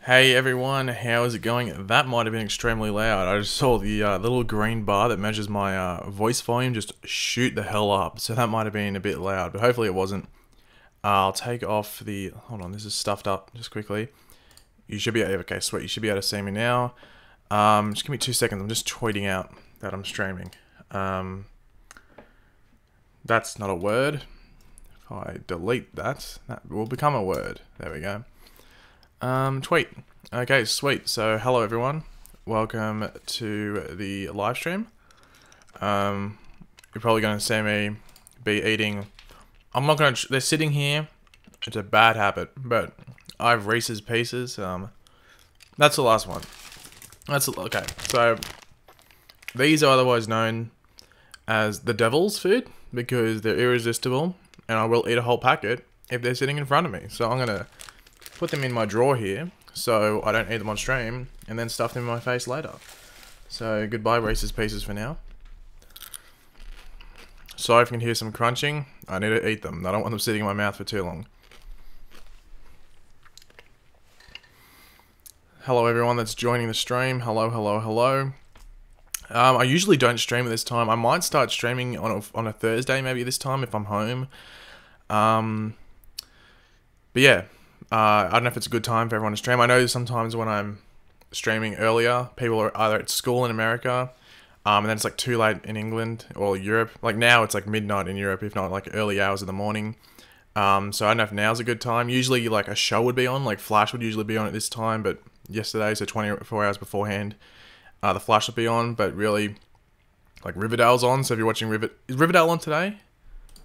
Hey everyone, how is it going? That might have been extremely loud. I just saw the little green bar that measures my voice volume just shoot the hell up. So that might have been a bit loud, but hopefully it wasn't. I'll take off the... Hold on, this is stuffed up just quickly. You should be... Okay, sweet. You should be able to see me now. Just give me 2 seconds. I'm just tweeting out that I'm streaming. That's not a word. If I delete that, that will become a word. There we go. Tweet. Okay, sweet. So, hello everyone. Welcome to the live stream. You're probably going to see me be eating... I'm not going to... They're sitting here. It's a bad habit, but I have Reese's Pieces. That's the last one. Okay, so these are otherwise known as the devil's food because they're irresistible and I will eat a whole packet if they're sitting in front of me. So I'm going to put them in my drawer here so I don't eat them on stream and then stuff them in my face later. So goodbye Reese's Pieces for now. Sorry if you can hear some crunching. I need to eat them. I don't want them sitting in my mouth for too long. Hello everyone that's joining the stream. Hello, hello, hello. I usually don't stream at this time. I might start streaming on a Thursday maybe this time if I'm home. But yeah. I don't know if it's a good time for everyone to stream. I know sometimes when I'm streaming earlier, people are either at school in America, and then it's like too late in England or Europe. Like now it's like midnight in Europe, if not like early hours of the morning. So I don't know if now's a good time. Usually like a show would be on, like Flash would usually be on at this time, but yesterday, so 24 hours beforehand, the Flash would be on, but really like Riverdale's on. So if you're watching is Riverdale on today?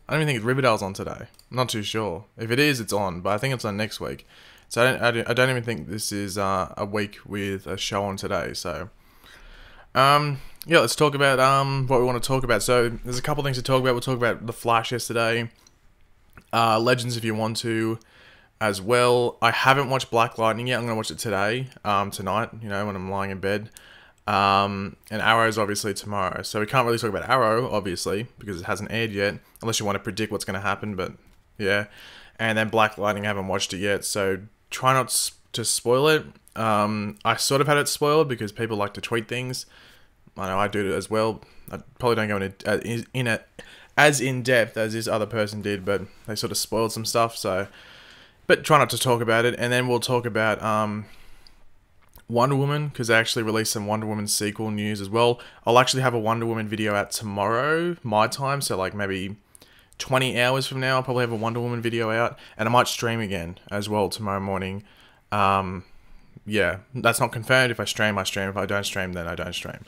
I don't even think Riverdale's on today. I'm not too sure. If it is, it's on, but I think it's on next week. So I don't even think this is a week with a show on today. So, yeah, let's talk about what we want to talk about. So there's a couple things to talk about. We'll talk about The Flash yesterday. Legends if you want to as well. I haven't watched Black Lightning yet. I'm going to watch it today, tonight, you know, when I'm lying in bed. And Arrow's obviously tomorrow, so we can't really talk about Arrow, obviously, because it hasn't aired yet, unless you want to predict what's going to happen, but yeah. And then Black Lightning, I haven't watched it yet, so try not to spoil it. I sort of had it spoiled because people like to tweet things. I know I do it as well. I probably don't go in it as in-depth as this other person did, but they sort of spoiled some stuff, so... But try not to talk about it, and then we'll talk about... Wonder Woman, because they actually released some Wonder Woman sequel news as well. I'll actually have a Wonder Woman video out tomorrow, my time, so like maybe 20 hours from now, I'll probably have a Wonder Woman video out, and I might stream again as well tomorrow morning. Yeah, that's not confirmed. If I stream, I stream. If I don't stream, then I don't stream.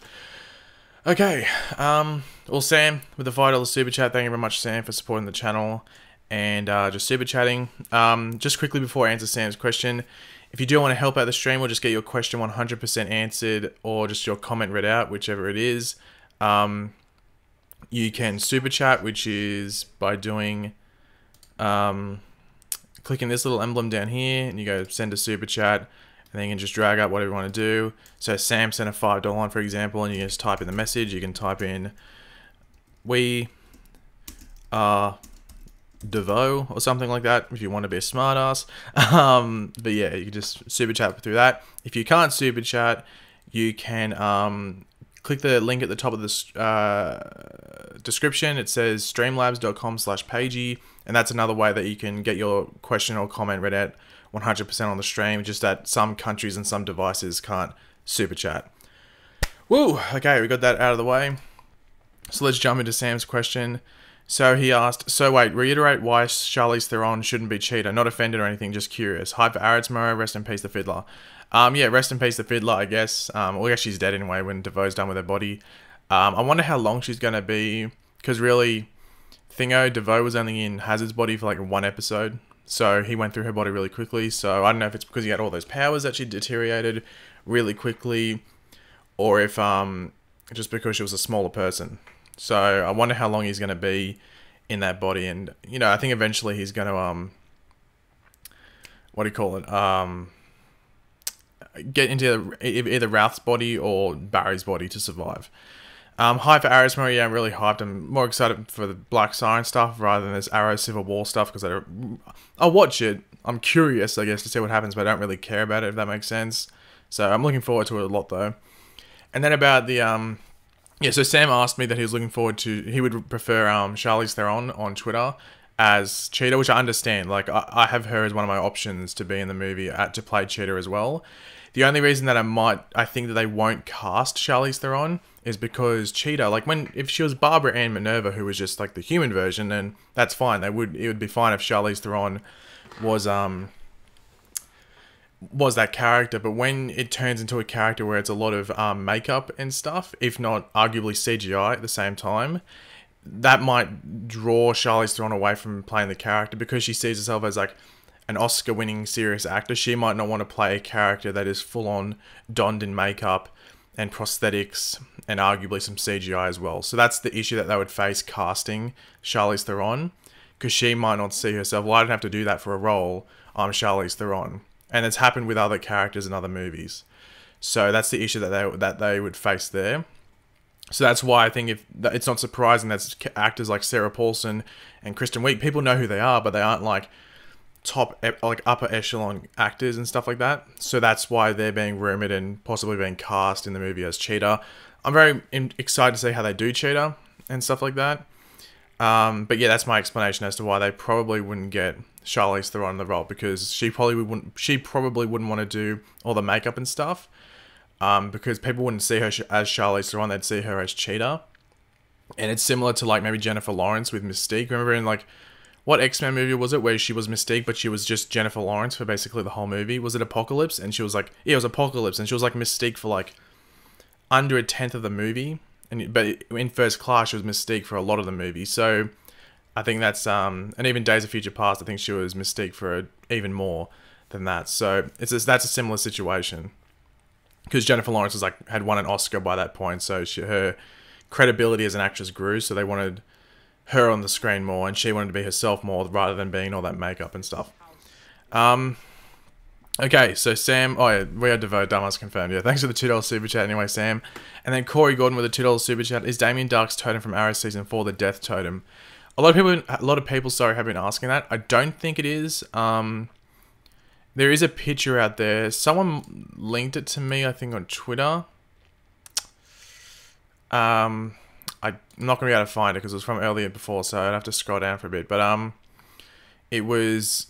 Okay, well, Sam, with the $5 super chat, thank you very much, Sam, for supporting the channel, and just super chatting. Just quickly before I answer Sam's question, if you do want to help out the stream or just get your question 100% answered or just your comment read out, whichever it is, you can super chat, which is by doing, clicking this little emblem down here and you go send a super chat and then you can just drag up whatever you want to do. So Sam sent a $5 one, for example, and you can just type in the message. You can type in, we are Devo or something like that if you want to be a smartass. But yeah, you can just super chat through that. If you can't super chat, you can click the link at the top of the description. It says streamlabs.com/Pagey, and that's another way that you can get your question or comment read out 100% on the stream, just that some countries and some devices can't super chat. Woo! Okay, we got that out of the way. So let's jump into Sam's question. So he asked, so wait, reiterate why Charlize Theron shouldn't be Cheetah. Not offended or anything, just curious. Hype for Arrow tomorrow, rest in peace the Fiddler. Yeah, rest in peace the Fiddler, I guess. Well, yeah, she's dead anyway when DeVoe's done with her body. I wonder how long she's going to be, because really, DeVoe was only in Hazard's body for like one episode. So he went through her body really quickly. So I don't know if it's because he had all those powers that she deteriorated really quickly, or if just because she was a smaller person. So I wonder how long he's going to be in that body, and you know, I think eventually he's going to what do you call it? Get into either Ralph's body or Barry's body to survive. Hype for Arrow tomorrow. Yeah, I'm really hyped. I'm more excited for the Black Siren stuff rather than this Arrow Civil War stuff because I'll watch it. I'm curious, I guess, to see what happens, but I don't really care about it, if that makes sense. So I'm looking forward to it a lot, though. And then about the yeah, so Sam asked me that he was looking forward to, he would prefer Charlize Theron on Twitter as Cheetah, which I understand. Like, I have her as one of my options to be in the movie, to play Cheetah as well. The only reason that I think that they won't cast Charlize Theron is because Cheetah, like, if she was Barbara Ann Minerva, who was just like the human version, then that's fine. It would be fine if Charlize Theron was that character. But when it turns into a character where it's a lot of makeup and stuff, if not arguably CGI at the same time, that might draw Charlize Theron away from playing the character, because she sees herself as like an Oscar-winning serious actor. She might not want to play a character that is full-on donned in makeup and prosthetics and arguably some CGI as well. So that's the issue that they would face casting Charlize Theron, because she might not see herself, well, I don't have to do that for a role, I'm Charlize Theron. And it's happened with other characters in other movies. So that's the issue that they would face there. So that's why I think it's not surprising that actors like Sarah Paulson and Kristen Wiig, people know who they are, but they aren't like upper echelon actors and stuff like that. So that's why they're being rumored and possibly being cast in the movie as Cheetah. I'm very excited to see how they do Cheetah and stuff like that. But yeah, that's my explanation as to why they probably wouldn't get Charlize Theron in the role, because she probably wouldn't want to do all the makeup and stuff. Because people wouldn't see her as Charlize Theron, they'd see her as Cheetah. And it's similar to like maybe Jennifer Lawrence with Mystique. Remember in like, what X-Men movie was it where she was Mystique, but she was just Jennifer Lawrence for basically the whole movie? Was it Apocalypse? And she was like, yeah, it was Apocalypse, and she was like Mystique for like under a tenth of the movie. But in First Class, she was Mystique for a lot of the movie. So I think that's and even Days of Future Past, I think she was Mystique for even more than that. So that's a similar situation, because Jennifer Lawrence had won an Oscar by that point, so her credibility as an actress grew. So they wanted her on the screen more, and she wanted to be herself more rather than being all that makeup and stuff. Okay, so Sam, oh yeah, we had Devo, Dumbass confirmed. Yeah, thanks for the $2 super chat anyway, Sam. And then Corey Gordon with a $2 super chat. Is Damien Dark's totem from Arrow season 4 the death totem? A lot of people, have been asking that. I don't think it is. There is a picture out there. Someone linked it to me, I think, on Twitter. I'm not going to be able to find it because it was from earlier before, so I'd have to scroll down for a bit. But it was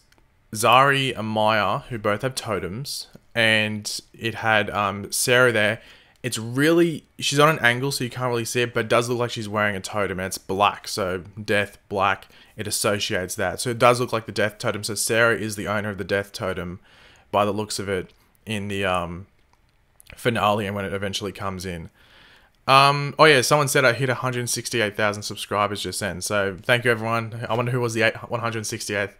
Zari and Maya, who both have totems, and it had Sarah there. It's really, she's on an angle, so you can't really see it, but it does look like she's wearing a totem, and it's black, so death, black, it associates that. So it does look like the death totem, so Sarah is the owner of the death totem, by the looks of it, in the finale, and when it eventually comes in. Oh yeah, someone said I hit 168,000 subscribers just then, so thank you everyone. I wonder who was the 168th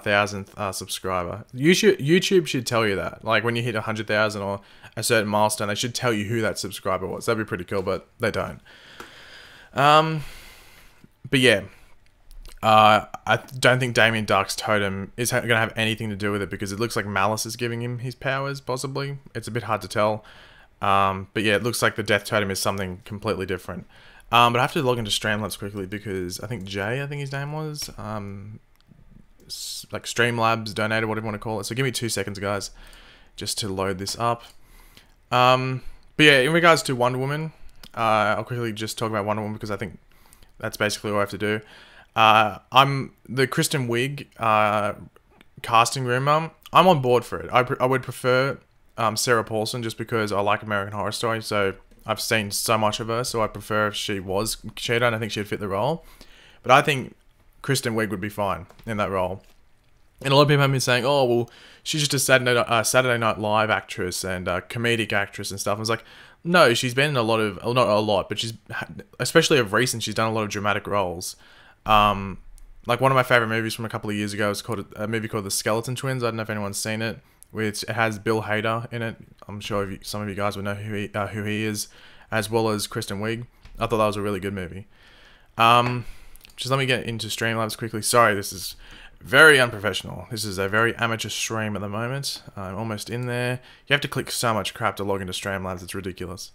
thousandth subscriber. YouTube should tell you that. Like when you hit 100,000 or a certain milestone, they should tell you who that subscriber was. That'd be pretty cool, but they don't. But yeah, I don't think Damien Dark's totem is going to have anything to do with it, because it looks like Malice is giving him his powers, possibly. It's a bit hard to tell. But yeah, it looks like the death totem is something completely different. But I have to log into Streamlabs quickly, because I think Jay, I think his name was, like Streamlabs donated, whatever you want to call it. So give me 2 seconds, guys, just to load this up. But yeah, in regards to Wonder Woman, I'll quickly just talk about Wonder Woman, because I think that's basically all I have to do. I'm the Kristen Wiig casting rumor. I'm on board for it. I would prefer Sarah Paulson, just because I like American Horror Story, so I've seen so much of her, so I prefer if she was Cheetah, and I think she'd fit the role. But I think Kristen Wiig would be fine in that role. And a lot of people have been saying, oh, well, she's just a Saturday Night Live actress and a comedic actress and stuff. I was like, no, she's been in a lot of, well, not a lot, but she's, especially of recent, she's done a lot of dramatic roles. Like one of my favorite movies from a couple of years ago is called a movie called The Skeleton Twins. I don't know if anyone's seen it. Which it has Bill Hader in it. I'm sure some of you guys would know who he is, as well as Kristen Wiig. I thought that was a really good movie. Just let me get into Streamlabs quickly. Sorry, this is very unprofessional. This is a very amateur stream at the moment. I'm almost in there. You have to click so much crap to log into Streamlabs. It's ridiculous.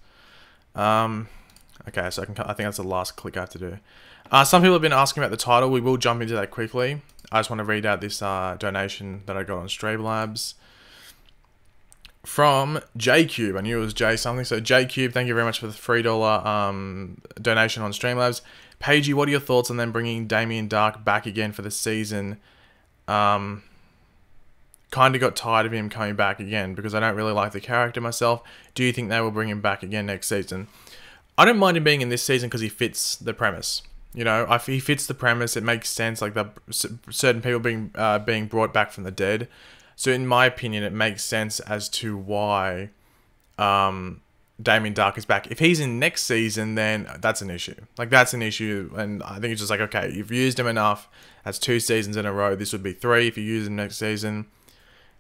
Okay, so I think that's the last click I have to do. Some people have been asking about the title. We will jump into that quickly. I just want to read out this donation that I got on Streamlabs from JCube. I knew it was J something. So JCube, thank you very much for the $3 donation on Streamlabs. Pagey, what are your thoughts on them bringing Damien Dark back again for the season? Kind of got tired of him coming back again because I don't really like the character myself. Do you think they will bring him back again next season? I don't mind him being in this season because he fits the premise. You know, he fits the premise. It makes sense, like the certain people being brought back from the dead. So in my opinion, it makes sense as to why Damien Dark is back. If he's in next season, then that's an issue. Like, that's an issue, and I think it's just like, okay, you've used him enough. That's 2 seasons in a row. This would be 3 if you use him next season.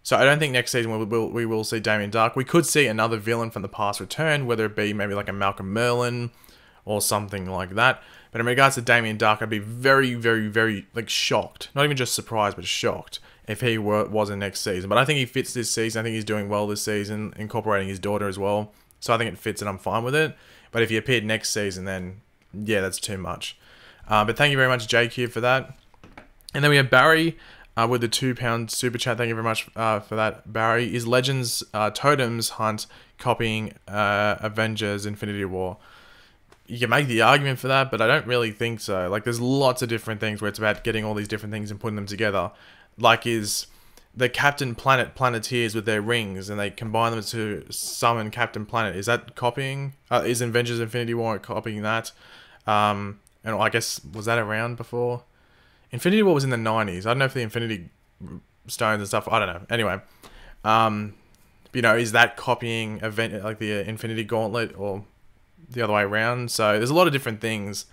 So I don't think next season we will see Damien Dark. We could see another villain from the past return, whether it be maybe like a Malcolm Merlin or something like that. But in regards to Damien Dark, I'd be very, very, very, like, shocked. Not even just surprised, but shocked if he was in next season. But I think he fits this season. I think he's doing well this season, incorporating his daughter as well. So I think it fits and I'm fine with it. But if he appeared next season, then, yeah, that's too much. But thank you very much, JQ, for that. And then we have Barry with the £2 super chat. Thank you very much for that, Barry. Is Legends Totems Hunt copying Avengers Infinity War? You can make the argument for that, but I don't really think so. Like, there's lots of different things where it's about getting all these different things and putting them together. Like, is the Captain Planet Planeteers with their rings, and they combine them to summon Captain Planet. Is that copying? Is Avengers Infinity War copying that? And I guess, was that around before? Infinity War was in the 90s. I don't know if the Infinity Stones and stuff, I don't know. Anyway, you know, is that copying like the Infinity Gauntlet or the other way around? So there's a lot of different things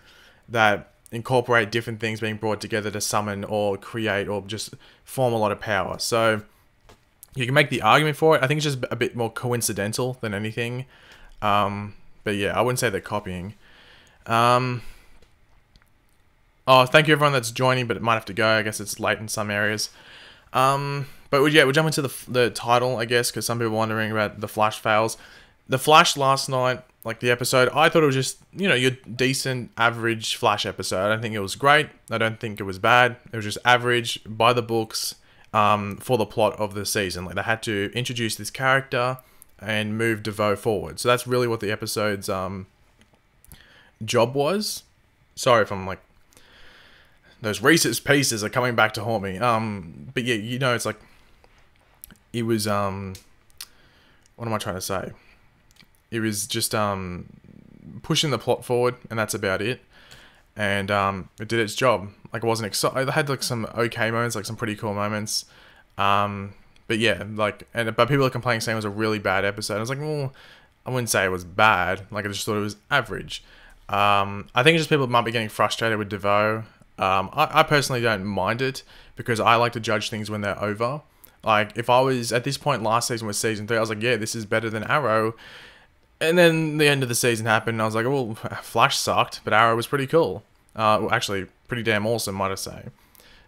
that incorporate different things being brought together to summon or create or just form a lot of power. So you can make the argument for it. I think it's just a bit more coincidental than anything. But yeah, I wouldn't say they're copying. Oh, thank you everyone that's joining, but it might have to go. I guess it's late in some areas. But yeah, we'll jump into the title, I guess, because some people are wondering about the Flash fails. The Flash last night, like the episode, I thought it was just, you know, your decent, average Flash episode. I don't think it was great. I don't think it was bad. It was just average, by the books, for the plot of the season. Like, they had to introduce this character and move DeVoe forward. So that's really what the episode's job was. Sorry if I'm like, those Reese's Pieces are coming back to haunt me. But yeah, you know, it's like, it was, what am I trying to say? It was just pushing the plot forward, and that's about it. And it did its job. Like, it wasn't exciting. It had like some okay moments, like some pretty cool moments. But yeah, like, but people are complaining, saying it was a really bad episode. I was like, well, I wouldn't say it was bad. Like, I just thought it was average. I think it's just people might be getting frustrated with DeVoe. I personally don't mind it because I like to judge things when they're over. Like, if I was at this point last season with season 3, I was like, yeah, this is better than Arrow. And then the end of the season happened, and I was like, well, Flash sucked, but Arrow was pretty cool. Well, actually, pretty damn awesome, might I say.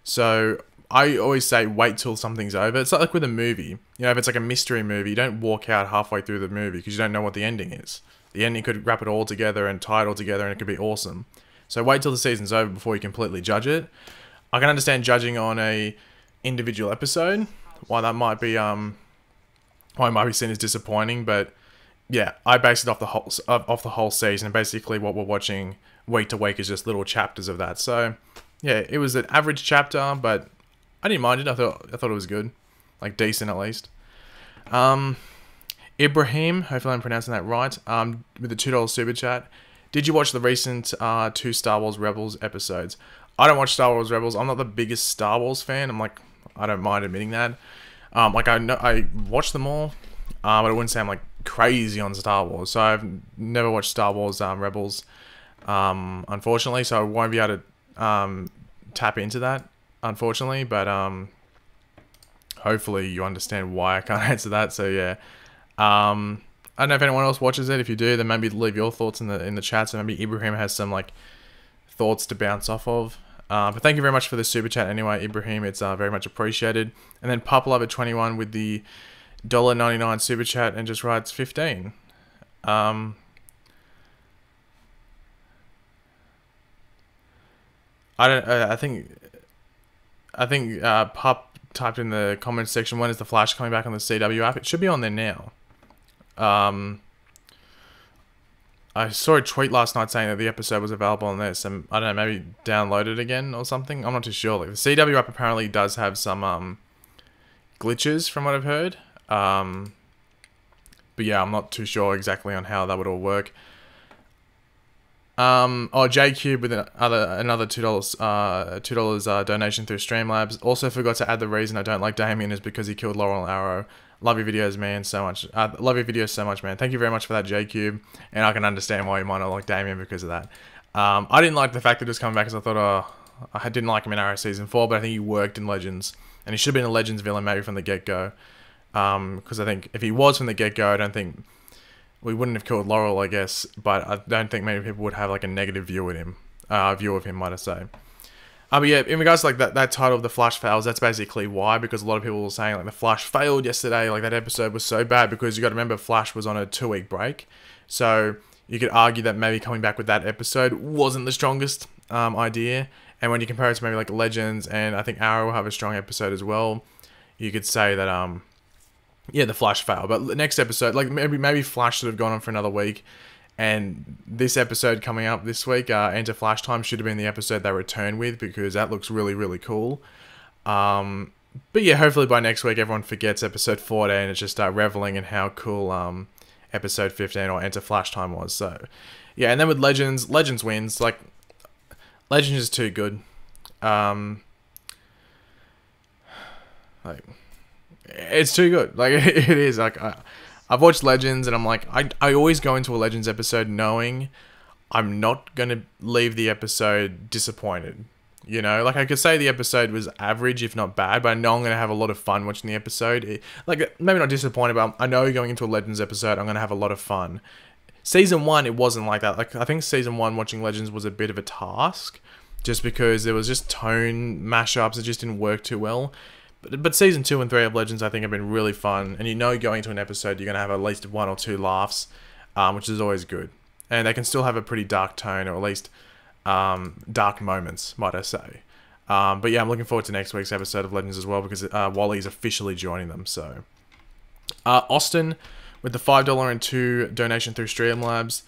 So I always say wait till something's over. It's like with a movie. You know, if it's like a mystery movie, you don't walk out halfway through the movie because you don't know what the ending is. The ending could wrap it all together and tie it all together, and it could be awesome. So wait till the season's over before you completely judge it. I can understand judging on a individual episode, why that might be why it might be seen as disappointing, but yeah, I base it off the whole season. And basically, what we're watching week to week is just little chapters of that. So yeah, it was an average chapter, but I didn't mind it. I thought it was good, like decent at least. Ibrahim, hopefully I'm pronouncing that right. With the $2 super chat. Did you watch the recent 2 Star Wars Rebels episodes? I don't watch Star Wars Rebels. I'm not the biggest Star Wars fan. I don't mind admitting that. Like, I watch them all, but I wouldn't say I'm like crazy on Star Wars. So I've never watched Star Wars Rebels, unfortunately. So I won't be able to tap into that, unfortunately. But hopefully you understand why I can't answer that. So yeah. I don't know if anyone else watches it. If you do, then maybe leave your thoughts in the chat. So maybe Ibrahim has some like thoughts to bounce off of. But thank you very much for the super chat anyway, Ibrahim. It's very much appreciated. And then Puplover21 with the $1.99 super chat and just writes 15. I don't. I think Pup typed in the comments section, when is the Flash coming back on the CW app? It should be on there now. I saw a tweet last night saying that the episode was available on there. So I don't know, maybe download it again or something. I'm not too sure. Like, the CW app apparently does have some glitches from what I've heard. But yeah, I'm not too sure exactly on how that would all work. J Cube with another $2 donation through Streamlabs. Also forgot to add the reason I don't like Damien is because he killed Laurel and Arrow. Love your videos, man, so much. Love your videos so much, man. Thank you very much for that, J Cube. And I can understand why you might not like Damien because of that. I didn't like the fact that he was coming back because I thought, I didn't like him in Arrow Season 4, but I think he worked in Legends. And he should have been a Legends villain maybe from the get-go. Because I think if he was from the get-go, I don't think we wouldn't have killed Laurel, I guess. But I don't think many people would have like a negative view of him, might I say. But yeah, in regards to like that title of The Flash Fails, that's basically why, because a lot of people were saying like The Flash failed yesterday, like that episode was so bad, because you got to remember Flash was on a 2-week break. So you could argue that maybe coming back with that episode wasn't the strongest idea. And when you compare it to maybe like Legends, and I think Arrow will have a strong episode as well, you could say that yeah, The Flash failed. But the next episode, like maybe Flash should have gone on for another week. And this episode coming up this week, Enter Flash Time, should have been the episode they return with, because that looks really, really cool. But yeah, hopefully by next week everyone forgets episode 14 and it's just reveling in how cool episode 15 or Enter Flash Time was. So yeah, and then with Legends wins. Like, Legends is too good. Like, it's too good. Like, it is. Like, I've watched Legends and I'm like, I always go into a Legends episode knowing I'm not going to leave the episode disappointed. You know, like I could say the episode was average, if not bad, but I know I'm going to have a lot of fun watching the episode. Like, maybe not disappointed, but I know going into a Legends episode, I'm going to have a lot of fun. Season 1, it wasn't like that. Like, I think Season 1 watching Legends was a bit of a task, just because there was just tone mashups that just didn't work too well. But Season 2 and 3 of Legends, I think, have been really fun. And you know going into an episode, you're going to have at least 1 or 2 laughs, which is always good. And they can still have a pretty dark tone, or at least dark moments, might I say. But yeah, I'm looking forward to next week's episode of Legends as well, because Wally's officially joining them. So Austin, with the $5 and $2 donation through Streamlabs.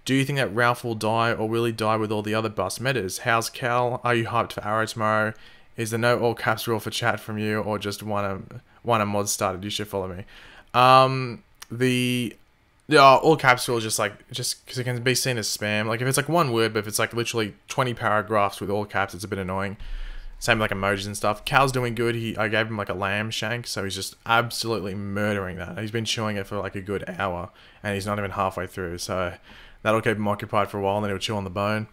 Do you think that Ralph will die, or will he die with all the other bust metas? How's Cal? Are you hyped for Arrow tomorrow? Is there no all caps rule for chat from you, or just one a mod started? You should follow me. The all caps rule is just because it can be seen as spam. Like if it's like one word, but if it's like literally 20 paragraphs with all caps, it's a bit annoying. Same with like emojis and stuff. Cal's doing good. I gave him like a lamb shank, so he's just absolutely murdering that. He's been chewing it for like a good hour, and he's not even halfway through. So that'll keep him occupied for a while, and then he'll chew on the bone.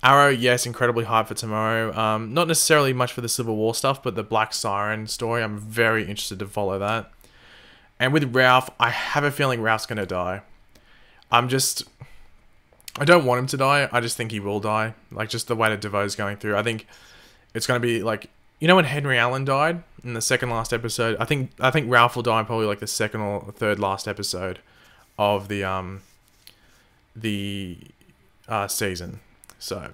Arrow, yes, incredibly hyped for tomorrow. Not necessarily much for the Civil War stuff, but the Black Siren story, I'm very interested to follow that. And with Ralph, I have a feeling Ralph's going to die. I don't want him to die, I just think he will die. Like, just the way that DeVoe's going through. I think it's going to be like, you know when Henry Allen died in the second last episode? I think Ralph will die in probably like the second or third last episode of the season. So,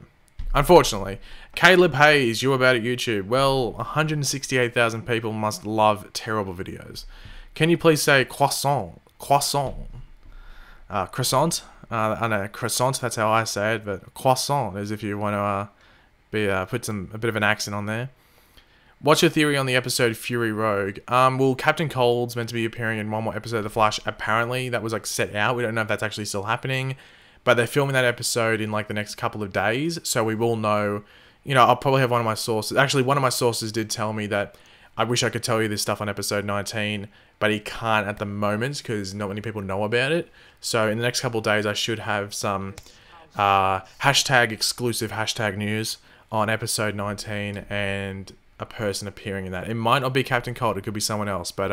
unfortunately. Caleb Hayes, you about at YouTube. Well, 168,000 people must love terrible videos. Can you please say croissant? Croissant. Croissant? I know, croissant, that's how I say it, but croissant is if you want to put a bit of an accent on there. What's your theory on the episode Fury Rogue? Well, Captain Cold's meant to be appearing in one more episode of The Flash. Apparently, that was like set out. We don't know if that's actually still happening. But they're filming that episode in like the next couple of days, so we will know. You know, I'll probably have one of my sources. Actually, one of my sources did tell me that I wish I could tell you this stuff on episode 19, but he can't at the moment because not many people know about it. So in the next couple of days, I should have some hashtag exclusive hashtag news on episode 19 and a person appearing in that. It might not be Captain Cold, it could be someone else, but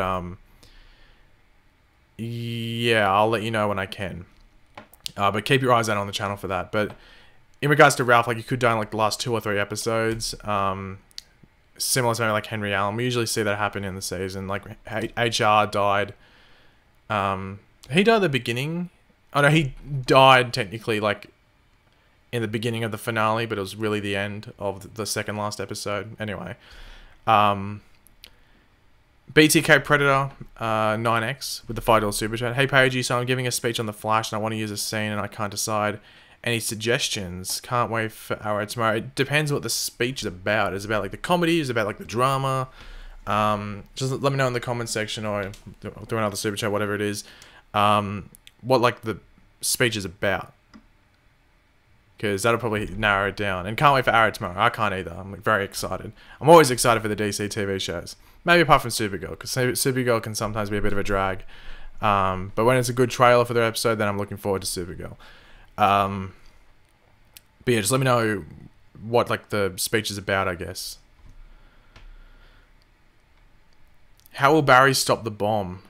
yeah, I'll let you know when I can. But keep your eyes out on the channel for that. But in regards to Ralph, like, you could die in like the last 2 or 3 episodes. Similar to maybe like Henry Allen. We usually see that happen in the season. Like HR died. He died at the beginning. Oh no, he died technically like in the beginning of the finale, but it was really the end of the second last episode. Anyway, um, BTK Predator 9X with the $5 super chat. Hey Pagey, so I'm giving a speech on The Flash and I want to use a scene and I can't decide. Any suggestions? Can't wait for Arrow tomorrow. It depends what the speech is about. Is it about like the comedy? Is it about like the drama? Just let me know in the comment section or do another super chat, whatever it is. What like the speech is about. Because that'll probably narrow it down. And can't wait for Arrow tomorrow. I can't either. I'm very excited. I'm always excited for the DC TV shows. Maybe apart from Supergirl, because Supergirl can sometimes be a bit of a drag. But when it's a good trailer for their episode, then I'm looking forward to Supergirl. But yeah, just let me know what like the speech is about, I guess. How will Barry stop the bomb?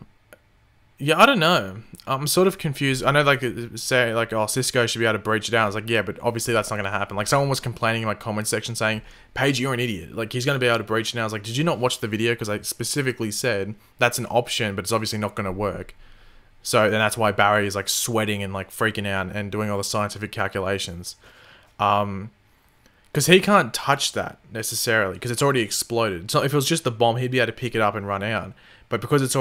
Yeah, I don't know. I'm sort of confused. I know, like, say, like, oh, Cisco should be able to breach it down. I was like, yeah, but obviously that's not going to happen. Like, someone was complaining in my comment section saying, Paige, you're an idiot. Like, he's going to be able to breach it now. I was like, did you not watch the video? Because I specifically said that's an option, but it's obviously not going to work. So, and that's why Barry is, like, sweating and, like, freaking out and doing all the scientific calculations. Because he can't touch that, necessarily, because it's already exploded. So if it was just the bomb, he'd be able to pick it up and run out. But because it's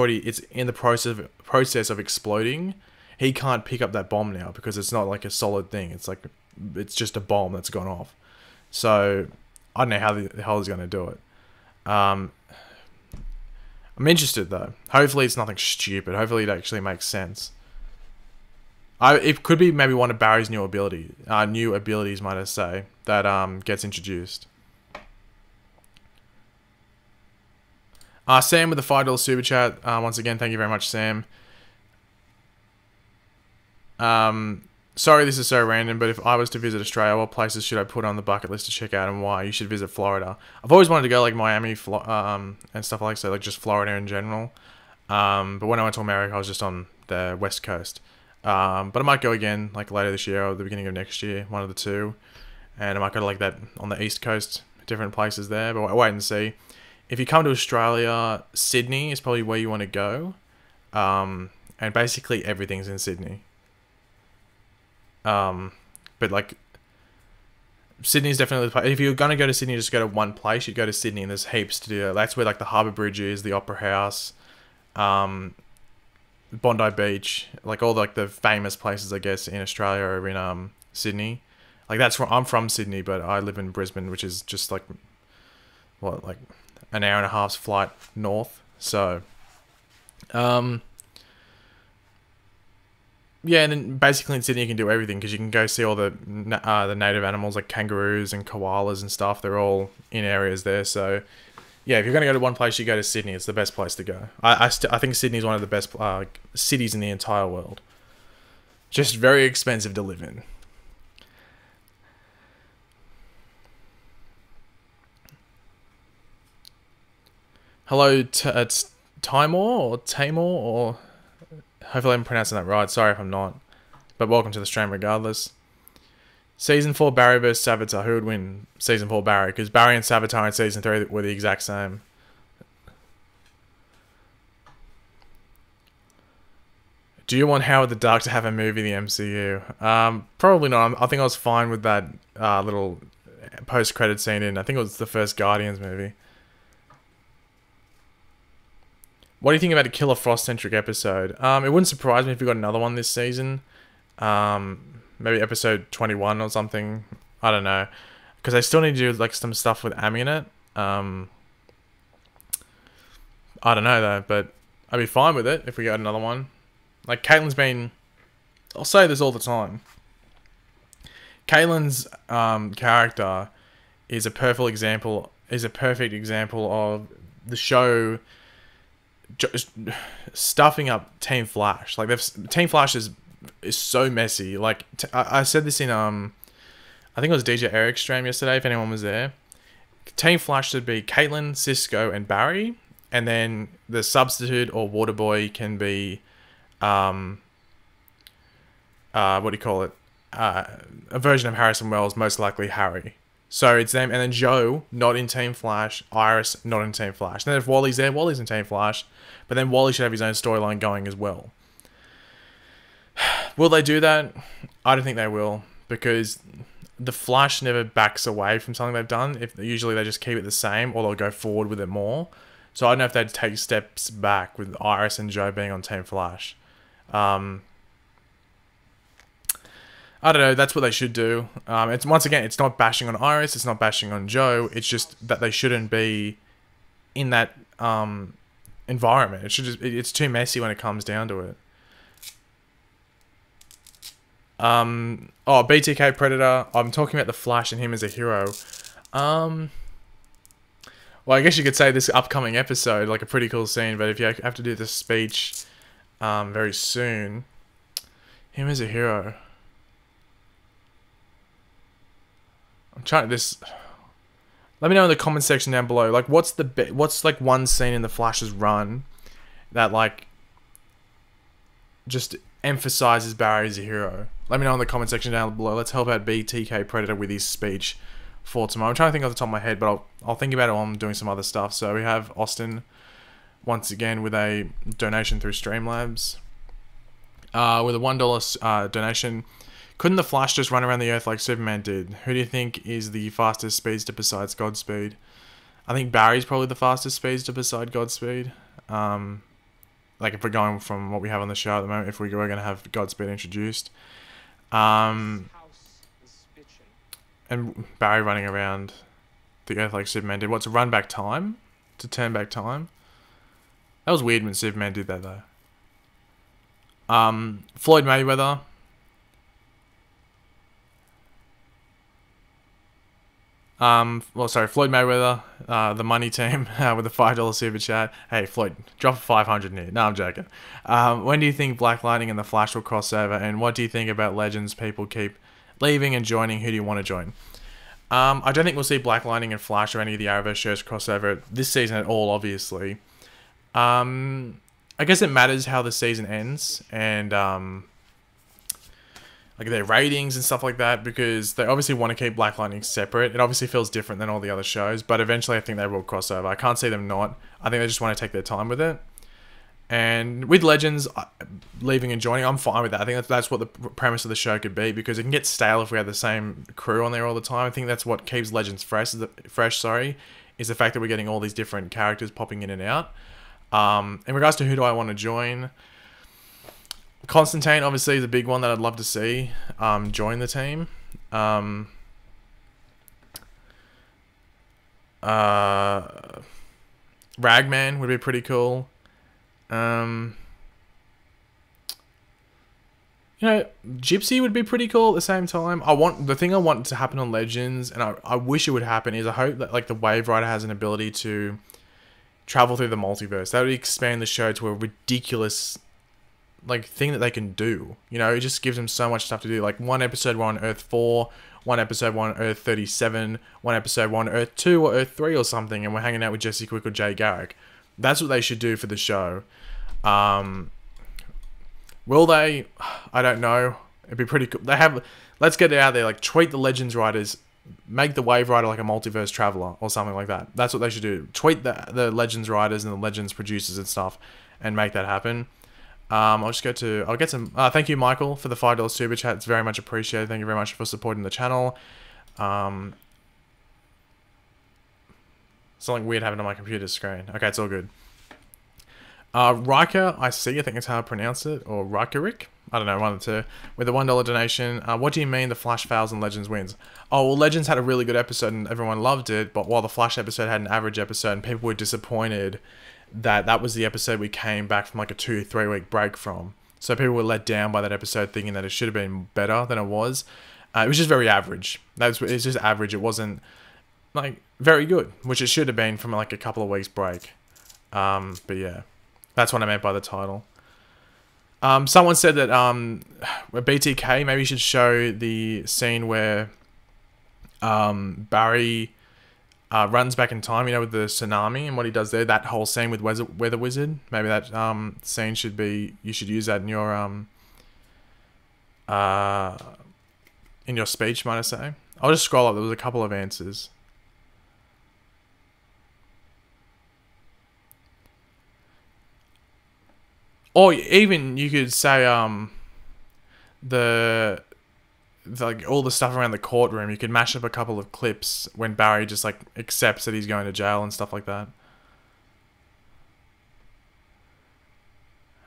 in the process of exploding, he can't pick up that bomb now because it's not like a solid thing. It's just a bomb that's gone off. So I don't know how the hell he's going to do it. I'm interested though. Hopefully it's nothing stupid. Hopefully it actually makes sense. It could be maybe one of Barry's new abilities, might I say, that gets introduced. Sam with the $5 super chat. Once again, thank you very much, Sam. Sorry this is so random, but if I was to visit Australia, what places should I put on the bucket list to check out and why? You should visit Florida. I've always wanted to go like Miami and stuff like so, like just Florida in general. But when I went to America, I was just on the West Coast. But I might go again like later this year or the beginning of next year, one of the two. And I might go to like that on the East Coast, different places there, but wait and see. If you come to Australia, Sydney is probably where you want to go. And basically everything's in Sydney. But like, Sydney's definitely the place. If you're going to go to Sydney, just go to one place, you'd go to Sydney and there's heaps to do. That's where like the Harbour Bridge is, the Opera House, Bondi Beach, like all like the famous places, I guess, in Australia are in Sydney. Like I'm from Sydney, but I live in Brisbane, which is just like, what, like an hour and a half's flight north. So, yeah, and then basically in Sydney you can do everything because you can go see all the native animals like kangaroos and koalas and stuff. They're all in areas there. So, yeah, if you're gonna go to one place, you go to Sydney. It's the best place to go. I think Sydney's one of the best cities in the entire world. Just very expensive to live in. Hello, it's Timor or hopefully I'm pronouncing that right. Sorry if I'm not. But welcome to the stream regardless. Season 4 Barry vs Savitar. Who would win Season 4 Barry? Because Barry and Savitar in Season 3 were the exact same. Do you want Howard the Duck to have a movie in the MCU? Probably not. I think I was fine with that little post-credit scene in, I think it was the first Guardians movie. What do you think about a Killer Frost-centric episode? It wouldn't surprise me if we got another one this season. Maybe episode 21 or something. I don't know. Because I still need to do like some stuff with Amy in it. I don't know though, but I'd be fine with it if we got another one. Like Caitlin's been... I'll say this all the time. Caitlin's character is a perfect example of the show just stuffing up Team Flash. Like Team Flash is so messy. Like I said this in I think it was DJ Eric's stream yesterday. If anyone was there, Team Flash should be Caitlin, Cisco, and Barry, and then the substitute or water boy can be what do you call it? A version of Harrison Wells, most likely Harry. So it's them, and then Joe, not in Team Flash, Iris, not in Team Flash. And then if Wally's there, Wally's in Team Flash, but then Wally should have his own storyline going as well. Will they do that? I don't think they will, because the Flash never backs away from something they've done. If usually they just keep it the same, or they'll go forward with it more. So I don't know if they'd take steps back with Iris and Joe being on Team Flash. I don't know. That's what they should do. It's once again, it's not bashing on Iris. It's not bashing on Joe. It's just that they shouldn't be in that environment. It should just. It's too messy when it comes down to it. BTK Predator. I'm talking about the Flash and him as a hero. Well, I guess you could say this upcoming episode, like a pretty cool scene. But if you have to do this speech, very soon, him as a hero. I'm trying this. Let me know in the comment section down below. Like, what's like one scene in the Flash's run that like just emphasizes Barry as a hero? Let me know in the comment section down below. Let's help out BTK Predator with his speech for tomorrow. I'm trying to think off the top of my head, but I'll think about it while I'm doing some other stuff. So we have Austin once again with a donation through Streamlabs. With a $1 donation. Couldn't the Flash just run around the Earth like Superman did? Who do you think is the fastest speedster besides Godspeed? I think Barry's probably the fastest speedster beside Godspeed. Like if we're going from what we have on the show at the moment, if we were going to have Godspeed introduced. And Barry running around the Earth like Superman did. What, to run back time? To turn back time? That was weird when Superman did that though. Floyd Mayweather. Floyd Mayweather, the money team, with a $5 super chat. Hey, Floyd, drop a 500 in here. No, I'm joking. When do you think Black Lightning and the Flash will cross over? And what do you think about Legends people keep leaving and joining? Who do you want to join? I don't think we'll see Black Lightning and Flash or any of the Arrowverse shows cross over this season at all, obviously. I guess it matters how the season ends and, like their ratings and stuff like that, because they obviously want to keep Black Lightning separate. It obviously feels different than all the other shows, but eventually I think they will cross over. I can't see them not. I think they just want to take their time with it. And with Legends leaving and joining, I'm fine with that. I think that's what the premise of the show could be, because it can get stale if we have the same crew on there all the time. I think that's what keeps Legends fresh, is the fact that we're getting all these different characters popping in and out. In regards to who do I want to join, Constantine obviously is a big one that I'd love to see join the team. Ragman would be pretty cool. Gypsy would be pretty cool at the same time. The thing I want to happen on Legends, and I wish it would happen, is I hope that like the Wave Rider has an ability to travel through the multiverse. That would expand the show to a ridiculous like thing that they can do. It just gives them so much stuff to do. Like one episode we're on Earth 4, one episode we're on Earth 37, one episode we're on Earth 2 or Earth 3 or something, and we're hanging out with Jesse Quick or Jay Garrick. That's what they should do for the show. Will they? I don't know. It'd be pretty cool. Let's get it out there. Like tweet the Legends writers, make the Wave Rider like a multiverse traveler or something like that. That's what they should do. Tweet the Legends writers and the Legends producers and stuff, and make that happen. I'll get some. Thank you, Michael, for the $5 super chat. It's very much appreciated. Thank you very much for supporting the channel. Something weird happened on my computer screen. Okay, it's all good. Riker, I think it's how I pronounce it, or Rikerik. I don't know, one of the two. With a $1 donation. What do you mean the Flash fails and Legends wins? Oh, well, Legends had a really good episode and everyone loved it, but while the Flash episode had an average episode and people were disappointed that was the episode we came back from like a 2-3 week break from. So people were let down by that episode, thinking that it should have been better than it was. It was just very average. It's just average. It wasn't like very good, which it should have been from like a couple of weeks break. But yeah, that's what I meant by the title. Someone said that BTK maybe should show the scene where Barry runs back in time, with the tsunami and what he does there. That whole scene with Weather Wizard. Maybe that scene should be. You should use that in your speech, might I say? I'll just scroll up. There was a couple of answers. Or even you could say the like all the stuff around the courtroom. You could mash up a couple of clips when Barry just like accepts that he's going to jail and stuff like that.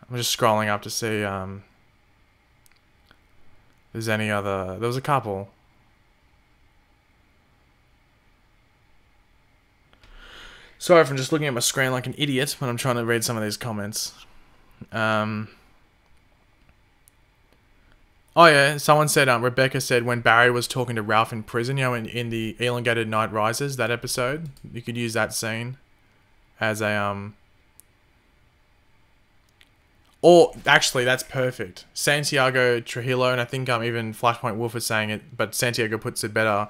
I'm just scrolling up to see there's any other. There was a couple. Sorry if I'm just looking at my screen like an idiot when I'm trying to read some of these comments. Oh yeah, someone said, Rebecca said when Barry was talking to Ralph in prison, you know, in the Elongated Night Rises, that episode, you could use that scene as a, or, actually, that's perfect. Santiago Trujillo, and I think even Flashpoint Wolf is saying it, but Santiago puts it better.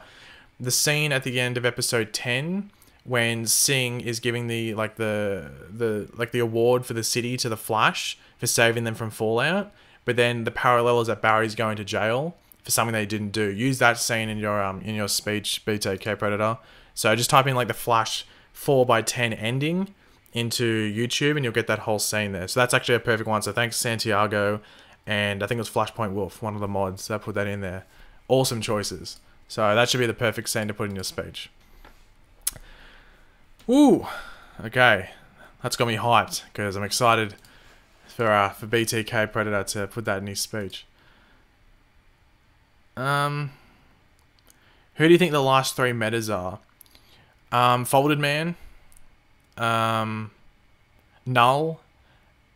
The scene at the end of episode 10, when Singh is giving the award for the city to the Flash for saving them from Fallout, but then the parallel is that Barry's going to jail for something they didn't do. Use that scene in your speech, BTK Predator. So just type in like the Flash 4x10 ending into YouTube and you'll get that whole scene there. So that's actually a perfect one. So thanks Santiago, and I think it was Flashpoint Wolf, one of the mods that put that in there. Awesome choices. So that should be the perfect scene to put in your speech. Woo! Okay, that's got me hyped because I'm excited for BTK Predator to put that in his speech. Who do you think the last three metas are? Folded Man, Null,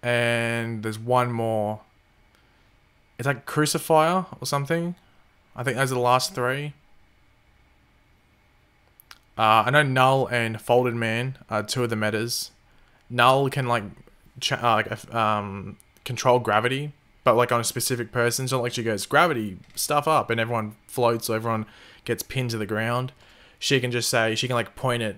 and there's one more. It's like Crucifier or something. I think those are the last three. I know Null and Folded Man are two of the metas. Null can like control gravity, but like on a specific person. So like she goes, gravity, stuff up, and everyone floats, so everyone gets pinned to the ground. She can just say, she can like point it.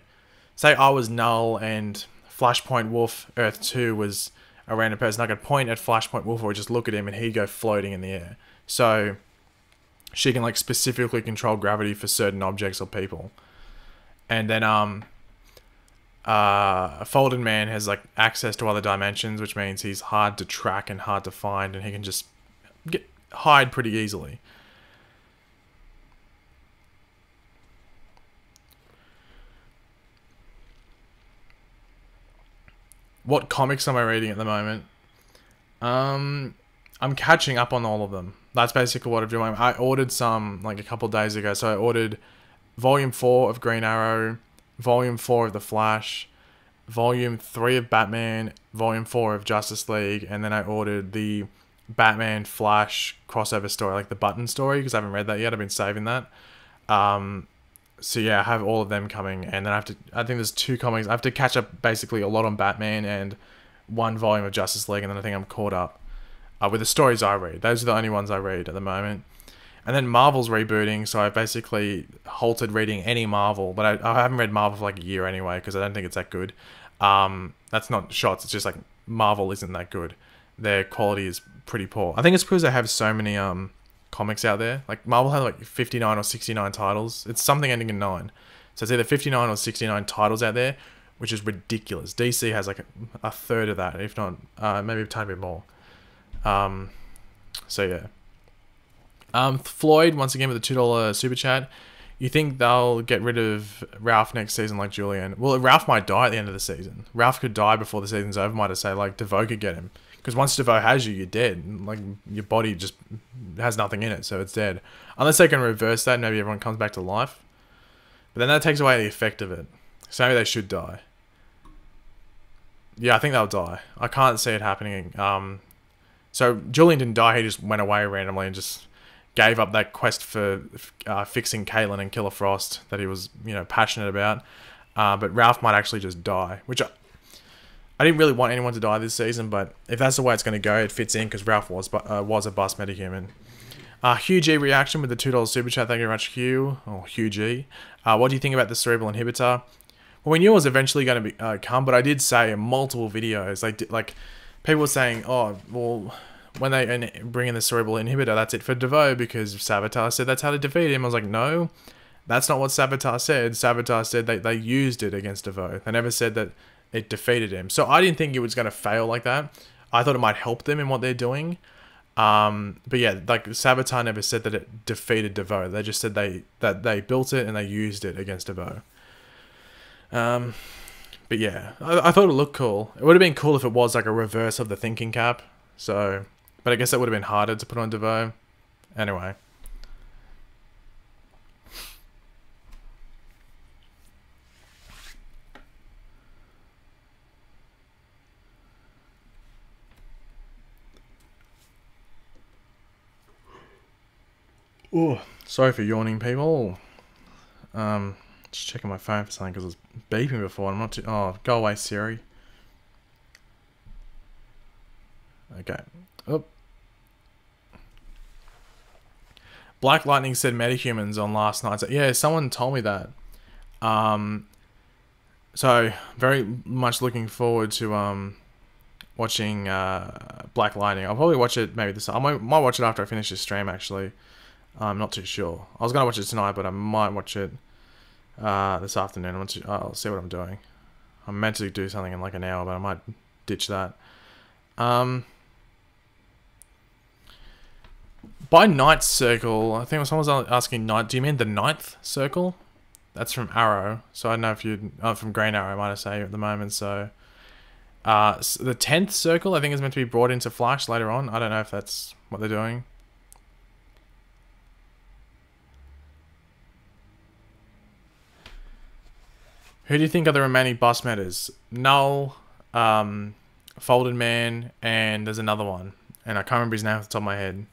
Say I was Null and Flashpoint Wolf Earth 2 was a random person. I could point at Flashpoint Wolf or just look at him and he'd go floating in the air. So she can like specifically control gravity for certain objects or people. And then Folded Man has like access to other dimensions, which means he's hard to track and hard to find, and he can just hide pretty easily. What comics am I reading at the moment? I'm catching up on all of them. That's basically what I'm doing. I ordered some like a couple days ago, so I ordered Volume 4 of Green Arrow, Volume 4 of The Flash, Volume 3 of Batman, Volume 4 of Justice League, and then I ordered the Batman Flash crossover story, like the Button story, because I haven't read that yet. I've been saving that. So yeah, I have all of them coming, and then I think there's 2 comics. I have to catch up basically a lot on Batman and 1 volume of Justice League, and then I think I'm caught up with the stories I read. Those are the only ones I read at the moment. And then Marvel's rebooting, so I've basically halted reading any Marvel. But I haven't read Marvel for like a year anyway, because I don't think it's that good. That's not shots, it's just like Marvel isn't that good. Their quality is pretty poor. I think it's because they have so many comics out there. Like Marvel has like 59 or 69 titles. It's something ending in 9. So it's either 59 or 69 titles out there, which is ridiculous. DC has like a third of that, if not maybe a tiny bit more. So yeah. Floyd, once again with the $2 super chat. You think they'll get rid of Ralph next season like Julian? Well, Ralph might die at the end of the season. Ralph could die before the season's over, might I say. Like, DeVoe could get him. Because once DeVoe has you, you're dead. Like, your body just has nothing in it, so it's dead. Unless they can reverse that and maybe everyone comes back to life. But then that takes away the effect of it. So maybe they should die. Yeah, I think they'll die. I can't see it happening. So Julian didn't die, he just went away randomly and just gave up that quest for fixing Caitlin and Killer Frost that he was, passionate about. But Ralph might actually just die, which I didn't really want anyone to die this season, but if that's the way it's going to go, it fits in because Ralph was a bust metahuman. Hugh G reaction with the $2 super chat. Thank you very much, Hugh. Or Hugh G. What do you think about the cerebral inhibitor? Well, we knew it was eventually going to come, but I did say in multiple videos, like people were saying, oh, well, when they bring in the cerebral inhibitor, that's it for DeVoe because Savitar said that's how to defeat him. I was like, no, that's not what Savitar said. Savitar said they used it against DeVoe. They never said that it defeated him. So I didn't think it was going to fail like that. I thought it might help them in what they're doing. But yeah, like Saboteur never said that it defeated DeVoe. They just said that they built it and they used it against DeVoe. But yeah, I thought it looked cool. It would have been cool if it was like a reverse of the thinking cap. So, but I guess that would have been harder to put on DeVoe. Anyway. Oh, sorry for yawning, people. Just checking my phone for something because it was beeping before. I'm not too. Oh, go away, Siri. Okay. Oh. Black Lightning said metahumans on last night's. Yeah, someone told me that. So very much looking forward to watching Black Lightning. I'll probably watch it maybe this. I might watch it after I finish this stream. Actually, I'm not too sure. I was gonna watch it tonight, but I might watch it this afternoon. I'll see what I'm doing. I'm meant to do something in like an hour, but I might ditch that. By Ninth Circle, I think someone was asking Night. Do you mean the Ninth Circle? That's from Arrow. So I don't know if you from Green Arrow, might I say at the moment. So the 10th Circle, I think, is meant to be brought into Flash later on. I don't know if that's what they're doing. Who do you think are the remaining bus metas? Null, Folded Man, and there's another one. And I can't remember his name off the top of my head.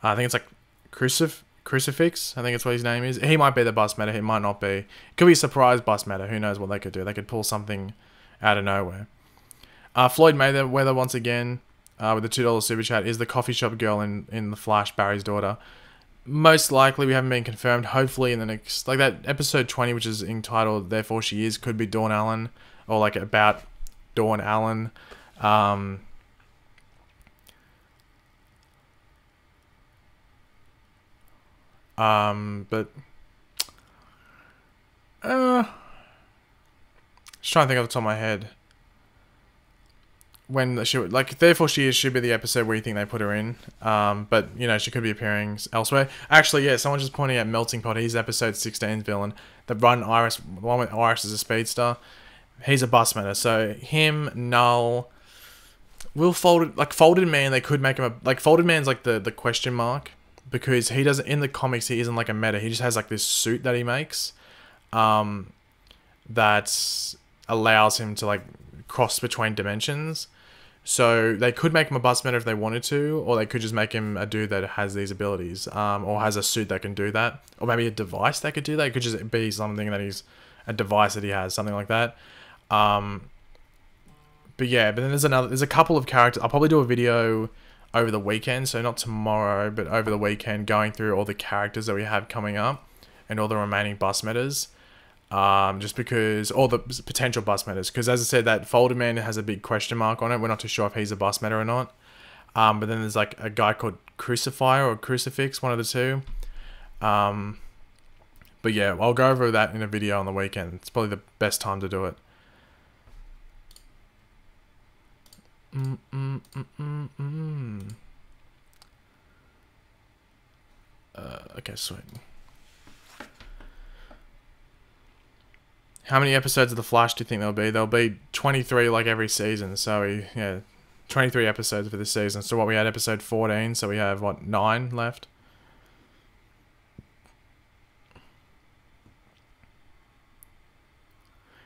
I think it's like Crucifix. I think it's what his name is. He might be the bus meta. He might not be. It could be a surprise bus meta. Who knows what they could do. They could pull something out of nowhere. Floyd Mayweather once again with the $2 super chat is the coffee shop girl in the Flash, Barry's daughter. Most likely, we haven't been confirmed. Hopefully in the next, like that episode 20, which is entitled Therefore She Is, could be Dawn Allen, or like about Dawn Allen. But just trying to think off the top of my head. When she like, Therefore She Is should be the episode where you think they put her in. But you know, she could be appearing elsewhere. Actually, yeah, someone just pointing out Melting Pot. He's episode 16's villain. The Iris, the one with Iris is a speedster. He's a bus meta. So him, Null, Folded Man. They could make him Folded Man's like the question mark, because he doesn't, in the comics, he isn't like a meta. He just has like this suit that he makes, that allows him to like cross between dimensions. So they could make him a bus meta if they wanted to, or they could just make him a dude that has these abilities, or has a suit that can do that, or maybe a device that could do that. It could just be something that he's a device that he has, something like that. But yeah, but then there's a couple of characters. I'll probably do a video over the weekend, so not tomorrow, but over the weekend, going through all the characters that we have coming up and all the remaining bus metas. Just because all the potential bus metas, because as I said, that Folded Man has a big question mark on it. We're not too sure if he's a bus meta or not. But then there's like a guy called Crucifier or Crucifix, one of the two. But yeah, I'll go over that in a video on the weekend. It's probably the best time to do it. Okay, sweet. How many episodes of The Flash do you think there'll be? There'll be 23 like every season. So, yeah, 23 episodes for this season. So what, we had episode 14, so we have, what, 9 left?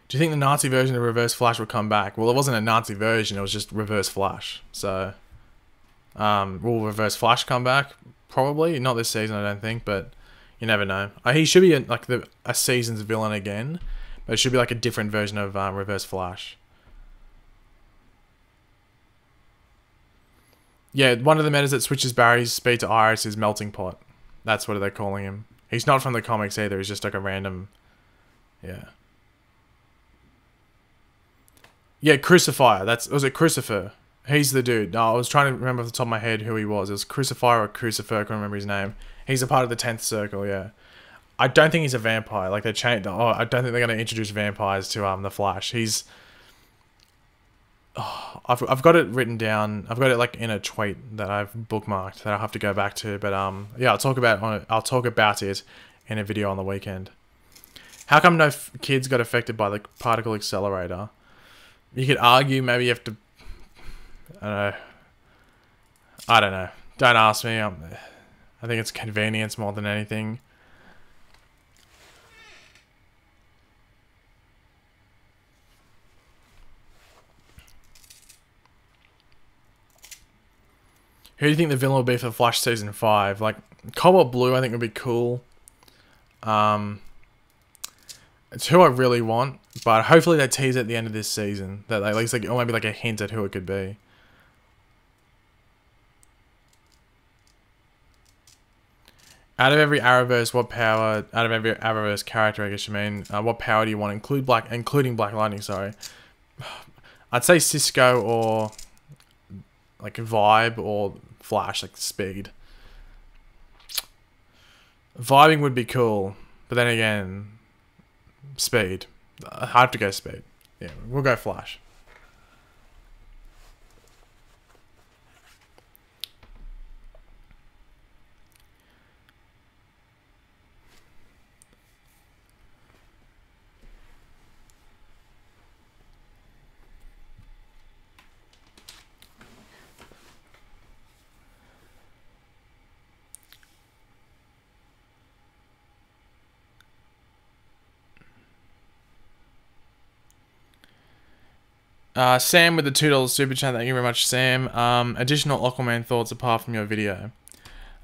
Do you think the Nazi version of Reverse Flash will come back? Well, it wasn't a Nazi version, it was just Reverse Flash. So, will Reverse Flash come back? Probably. Not this season, I don't think, but you never know. He should be a season's villain again. But it should be like a different version of Reverse Flash. Yeah, one of the metas that switches Barry's speed to Iris is Melting Pot. That's what they're calling him. He's not from the comics either. He's just like a random... Yeah. Yeah, Crucifier. Was it Crucifer? He's the dude. No, I was trying to remember off the top of my head who he was. It was Crucifier or Crucifer. I can't remember his name. He's a part of the 10th Circle, yeah. I don't think he's a vampire. Like, they changed... I don't think they're going to introduce vampires to the Flash. He's... I've got it written down. I've got it like in a tweet that I've bookmarked that I'll have to go back to. But yeah, I'll talk about it in a video on the weekend. How come no kids got affected by the particle accelerator? You could argue maybe you have to. I don't know. I don't know. Don't ask me. I think it's convenience more than anything. Who do you think the villain will be for Flash Season 5? Like, Cobalt Blue I think would be cool. It's who I really want, but hopefully they tease at the end of this season. That at least like, or maybe like a hint at who it could be. Out of every Arrowverse, what power? Out of every Arrowverse character, I guess you mean. What power do you want? Including Black Lightning. Sorry, I'd say Cisco or like Vibe or Flash, like speed. Vibing would be cool, but then again, speed. I have to go speed. Yeah, we'll go Flash. Sam with the $2 super chat. Thank you very much, Sam. Additional Aquaman thoughts apart from your video.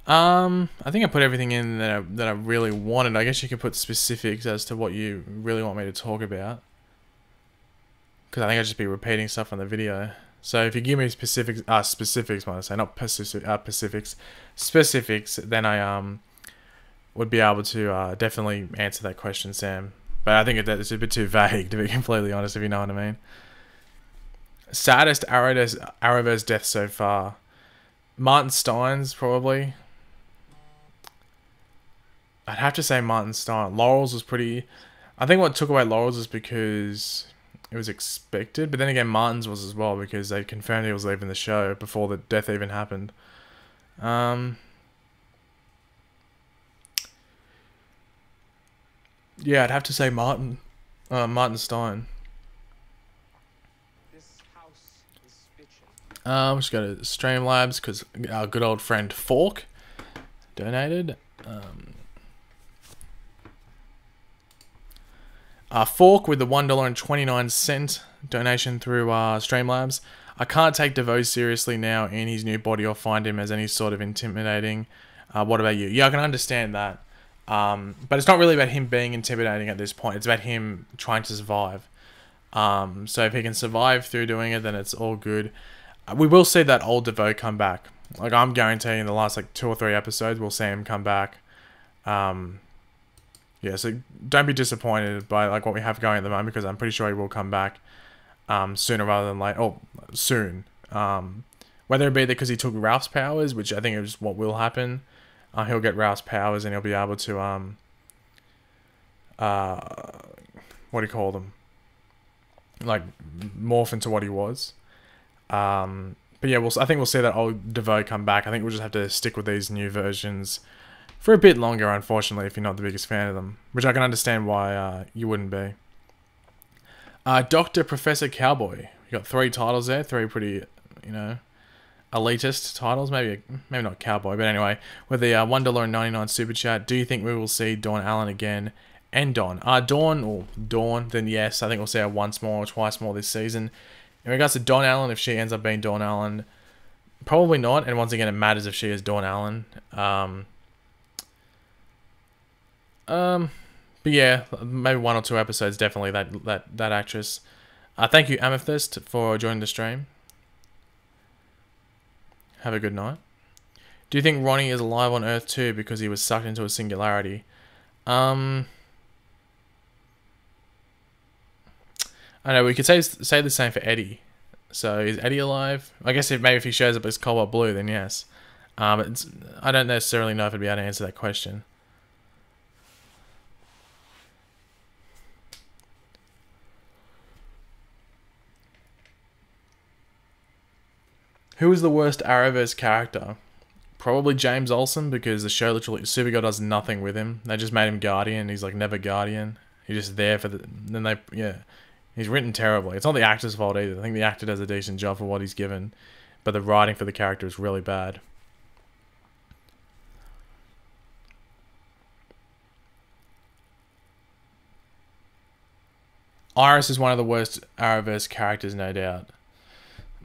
I think I put everything in that I really wanted. I guess you could put specifics as to what you really want me to talk about, because I think I'd just be repeating stuff on the video. So if you give me specifics, when I say not specifics, then I would be able to definitely answer that question, Sam. But I think it's a bit too vague, to be completely honest, if you know what I mean. Saddest Arrowverse death so far. Martin Stein's probably. I'd have to say Martin Stein. Laurel's was pretty. I think what took away Laurel's is because it was expected, but then again Martin's was as well because they confirmed he was leaving the show before the death even happened. Yeah, I'd have to say Martin Stein. Just go to Streamlabs because our good old friend Fork donated. Fork with the $1.29 donation through Streamlabs. I can't take DeVoe seriously now in his new body or find him as any sort of intimidating. What about you? Yeah, I can understand that. But it's not really about him being intimidating at this point. It's about him trying to survive. So if he can survive through doing it, then it's all good. We will see that old DeVoe come back. Like, I'm guaranteeing in the last like 2 or 3 episodes, we'll see him come back. Yeah, so don't be disappointed by like what we have going at the moment, because I'm pretty sure he will come back sooner rather than later. Oh, soon. Whether it be because he took Ralph's powers, which I think is what will happen. He'll get Ralph's powers and he'll be able to what do you call them? Like morph into what he was. But yeah, I think we'll see that old DeVoe come back. I think we'll just have to stick with these new versions for a bit longer, unfortunately, if you're not the biggest fan of them. Which I can understand why you wouldn't be. Dr. Professor Cowboy. You got 3 titles there. 3 pretty, you know, elitist titles. Maybe not Cowboy, but anyway. With the $1.99 super chat, do you think we will see Dawn Allen again? And Dawn. Dawn, then yes. I think we'll see her once more or twice more this season. In regards to Dawn Allen, if she ends up being Dawn Allen, probably not. And once again, it matters if she is Dawn Allen. But yeah, maybe 1 or 2 episodes, definitely that actress. Thank you, Amethyst, for joining the stream. Have a good night. Do you think Ronnie is alive on Earth too because he was sucked into a singularity? I know we could say the same for Eddie. So is Eddie alive? I guess if he shows up as Cobalt Blue, then yes. But I don't necessarily know if I'd be able to answer that question. Who was the worst Arrowverse character? Probably James Olsen, because the show literally Supergirl does nothing with him. They just made him Guardian. He's like never Guardian. He's just there for the. Then they he's written terribly. It's not the actor's fault either. I think the actor does a decent job for what he's given, but the writing for the character is really bad. Iris is one of the worst Arrowverse characters, no doubt.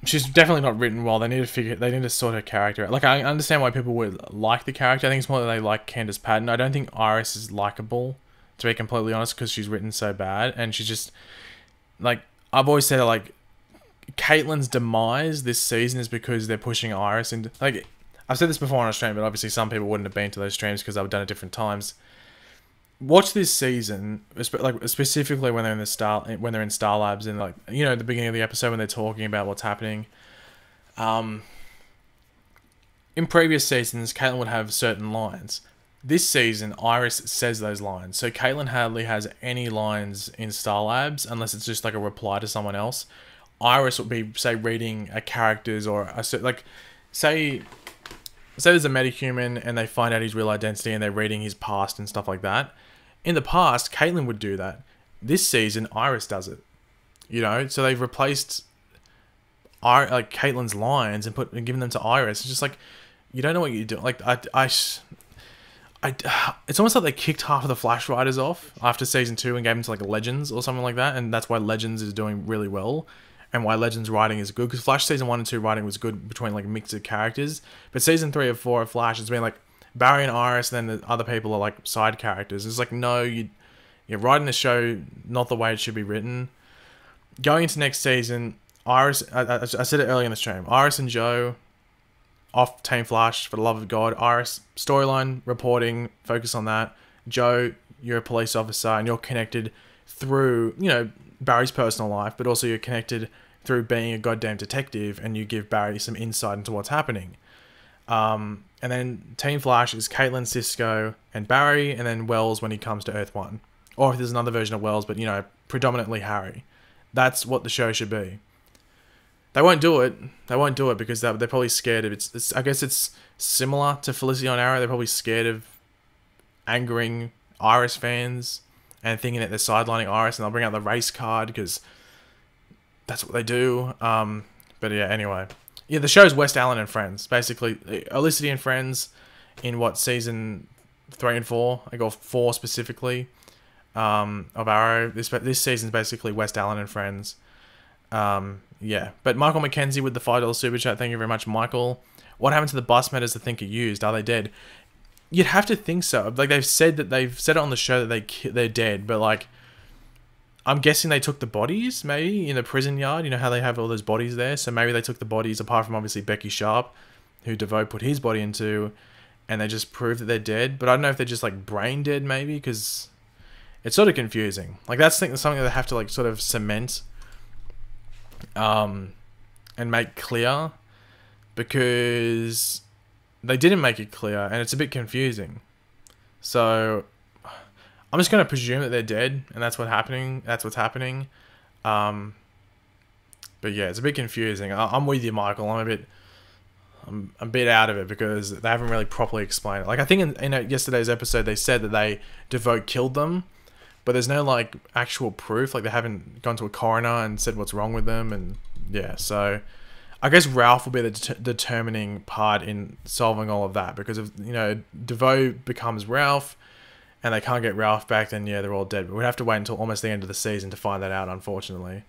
She's definitely not written well. They need to sort her character out. Like, I understand why people would like the character. I think it's more that they like Candace Patton. I don't think Iris is likable, to be completely honest, because she's written so bad. And she's just, like, I've always said, like, Caitlyn's demise this season is because they're pushing Iris into, like, I've said this before on a stream, but obviously some people wouldn't have been to those streams because they've done it different times. Watch this season, like specifically when they're in Star Labs, and like, you know, the beginning of the episode when they're talking about what's happening. In previous seasons, Caitlyn would have certain lines. This season, Iris says those lines, so Caitlyn hardly has any lines in Star Labs unless it's just like a reply to someone else. Iris would be, say, reading a character's or a like, say there's a metahuman and they find out his real identity and they're reading his past and stuff like that. In the past, Caitlyn would do that. This season, Iris does it. You know, so they've replaced like Caitlyn's lines and given them to Iris. It's just like, you don't know what you're doing. Like it's almost like they kicked half of the Flash writers off after season 2 and gave them to like Legends or something like that, and that's why Legends is doing really well. And why Legends writing is good, because Flash season 1 and 2 writing was good between like mix of characters, but season 3 or 4 of Flash has been like Barry and Iris, and then the other people are like side characters. It's like, no, you're writing the show not the way it should be written. Going into next season, Iris, I said it earlier in the stream, Iris and Joe off Team Flash, for the love of God. Iris, storyline, reporting, focus on that. Joe, you're a police officer and you're connected through, you know, Barry's personal life, but also you're connected through being a goddamn detective, and you give Barry some insight into what's happening. And then Team Flash is Caitlyn, Cisco, and Barry, and then Wells when he comes to Earth 1. Or if there's another version of Wells, but, you know, predominantly Harry. That's what the show should be. They won't do it. They won't do it because they're probably scared of it. I guess it's similar to Felicity on Arrow. They're probably scared of angering Iris fans and thinking that they're sidelining Iris, and they'll bring out the race card because that's what they do. But yeah, anyway. Yeah, the show's West Allen and Friends. Basically, Felicity and Friends in what, season 3 and 4? I got 4 specifically of Arrow. This season's basically West Allen and Friends. Yeah, but Michael McKenzie with the $5 super chat. Thank you very much, Michael. What happened to the bus medals the Thinker used? Are they dead? You'd have to think so. Like, they've said it on the show that they're dead, but like, I'm guessing they took the bodies maybe in the prison yard. You know how they have all those bodies there, so maybe they took the bodies, apart from obviously Becky Sharp, who DeVoe put his body into, and they just proved that they're dead. But I don't know if they're just like brain dead maybe, because it's sort of confusing. Like, that's something that they have to like sort of cement and make clear, because they didn't make it clear and it's a bit confusing. So I'm just going to presume that they're dead and that's what's happening. But yeah, it's a bit confusing. I'm with you, Michael. I'm a bit out of it because they haven't really properly explained it. Like, I think in yesterday's episode they said that DeVoe killed them, but there's no like actual proof. Like, they haven't gone to a coroner and said what's wrong with them. And yeah, so I guess Ralph will be the determining part in solving all of that, because if, you know, DeVoe becomes Ralph and they can't get Ralph back, then yeah, they're all dead. But we'd have to wait until almost the end of the season to find that out, unfortunately.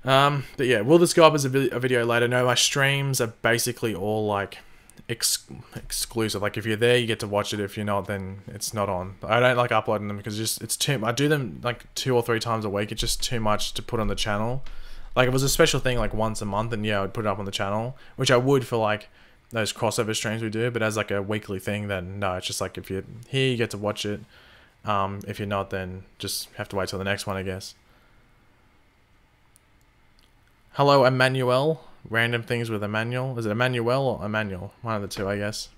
But yeah, will this go up as a video later? No, my streams are basically all like exclusive. Like, if you're there, you get to watch it. If you're not, then it's not on. I don't like uploading them because it's too. I do them like 2 or 3 times a week. It's just too much to put on the channel. Like, if it was a special thing like once a month, and yeah, I would put it up on the channel, which I would for like those crossover streams we do. But as like a weekly thing, then no, it's just like if you're here, you get to watch it. If you're not, then just have to wait till the next one, I guess. Hello, Emmanuel. Random things with Emmanuel. Is it Emmanuel or Emmanuel? One of the two, I guess.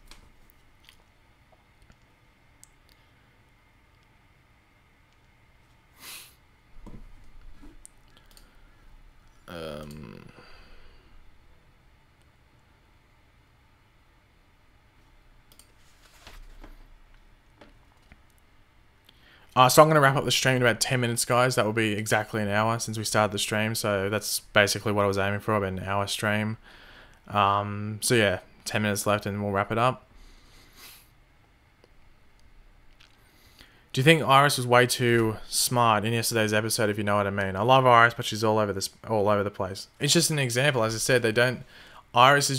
So I'm going to wrap up the stream in about 10 minutes, guys. That will be exactly an hour since we started the stream. So that's basically what I was aiming for, about an hour stream. So yeah, 10 minutes left and we'll wrap it up. Do you think Iris was way too smart in yesterday's episode, if you know what I mean? I love Iris, but she's all over the place. It's just an example. As I said, Iris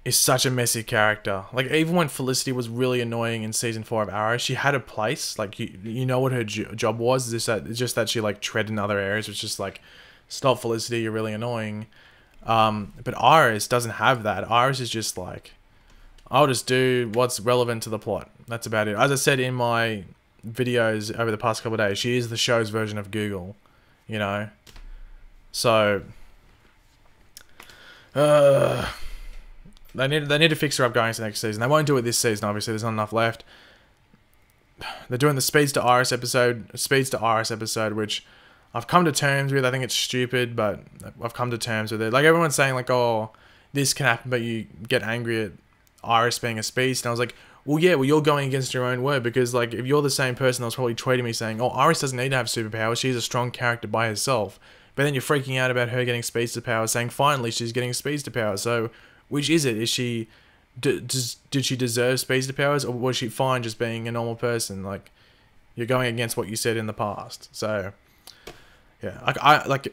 is such a messy character. Like, even when Felicity was really annoying in season 4 of Arrow, she had a place. Like, you know what her job was. It's just that she, like, tread in other areas. It's just like, stop, Felicity, you're really annoying. But Iris doesn't have that. Iris is just like, I'll just do what's relevant to the plot. That's about it. As I said in my videos over the past couple of days, she is the show's version of Google, you know? So, they need to fix her up going into next season. They won't do it this season, obviously. There's not enough left. They're doing the Speeds to Iris episode, which I've come to terms with. I think it's stupid, but I've come to terms with it. Like, everyone's saying, like, oh, this can happen, but you get angry at Iris being a Speedster. And I was like, well, yeah, well, you're going against your own word, because, like, if you're the same person that was probably tweeting me saying, oh, Iris doesn't need to have superpowers, she's a strong character by herself. But then you're freaking out about her getting speedster powers, saying finally she's getting speedster powers. So, which is it? Is she, did she deserve speedster powers, or was she fine just being a normal person? Like, you're going against what you said in the past. So, yeah, like,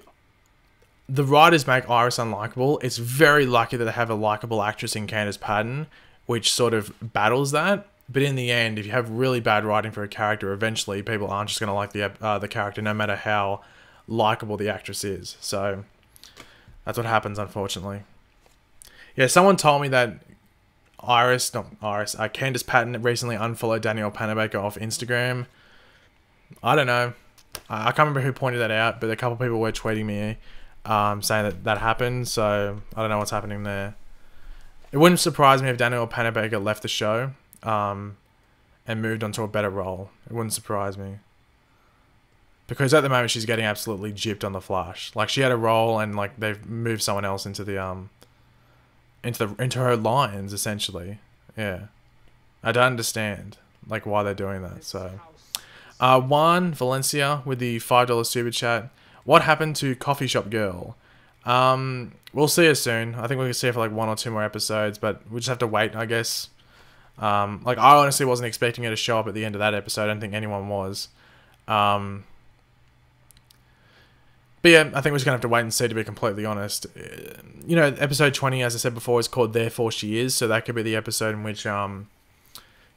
the writers make Iris unlikable. It's very lucky that they have a likable actress in Candice Patton, which sort of battles that. But in the end, if you have really bad writing for a character, eventually people aren't just going to like the character, no matter how likable the actress is. So that's what happens, unfortunately. Yeah, someone told me that Candice Patton recently unfollowed Danielle Panabaker off Instagram. I don't know. I can't remember who pointed that out, but a couple of people were tweeting me saying that happened. So I don't know what's happening there. It wouldn't surprise me if Danielle Panabaker left the show and moved on to a better role. It wouldn't surprise me. Because at the moment she's getting absolutely gypped on The Flash. Like, she had a role and, like, they've moved someone else into her lines, essentially. Yeah. I don't understand, like, why they're doing that. So Juan Valencia with the $5 super chat. What happened to Coffee Shop Girl? We'll see her soon. I think we can see her for like 1 or 2 more episodes, but we'll just have to wait, I guess. Like, I honestly wasn't expecting her to show up at the end of that episode. I don't think anyone was. But yeah, I think we're just going to have to wait and see, to be completely honest. You know, episode 20, as I said before, is called Therefore She Is, so that could be the episode in which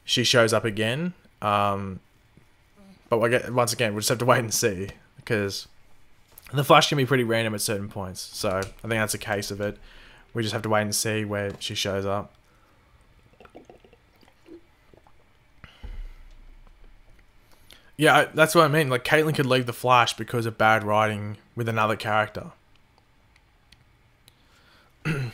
she shows up again. But once again, we'll just have to wait and see, because The Flash can be pretty random at certain points, so I think that's a case of it. We just have to wait and see where she shows up. Yeah, that's what I mean. Like, Caitlin could leave The Flash because of bad writing with another character. I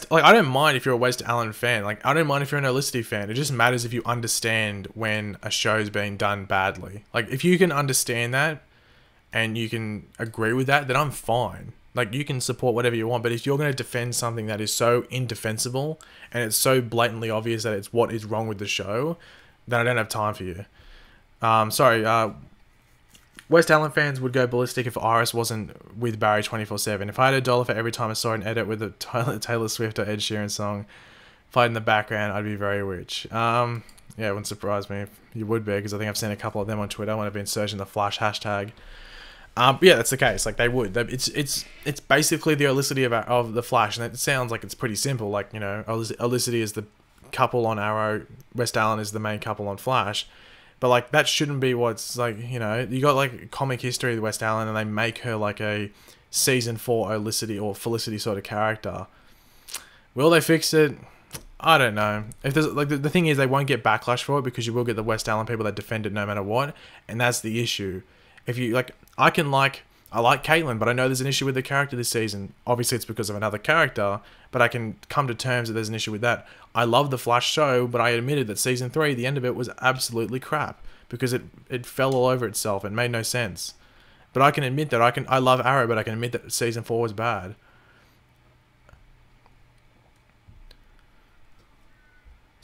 don't mind if you're a West Allen fan. Like, I don't mind if you're an Olicity fan. It just matters if you understand when a show's being done badly. Like, if you can understand that, and you can agree with that, then I'm fine. Like, you can support whatever you want, but if you're going to defend something that is so indefensible, and it's so blatantly obvious that it's what is wrong with the show, then I don't have time for you. West Allen fans would go ballistic if Iris wasn't with Barry 24/7. If I had $1 for every time I saw an edit with a Taylor Swift or Ed Sheeran song played in the background, I'd be very rich. Yeah, it wouldn't surprise me if you would be, because I think I've seen a couple of them on Twitter when I've been searching the Flash hashtag. But yeah, that's the case. Like, they would. It's basically the Olicity of the Flash, and it sounds like it's pretty simple. Like, you know, Olicity is the couple on Arrow, West Allen is the main couple on Flash. But, like, that shouldn't be what's, like, you know, you got, like, comic history of West Allen, and they make her, like, a season 4 Olicity or Felicity sort of character. Will they fix it? I don't know. If there's, like, the thing is, they won't get backlash for it, because you will get the West Allen people that defend it no matter what, and that's the issue. If you, like, I like Caitlin, but I know there's an issue with the character this season. Obviously, it's because of another character, but I can come to terms that there's an issue with that. I love the Flash show, but I admitted that season 3, the end of it was absolutely crap, because it fell all over itself and made no sense. But I can admit that I love Arrow, but I can admit that season 4 was bad.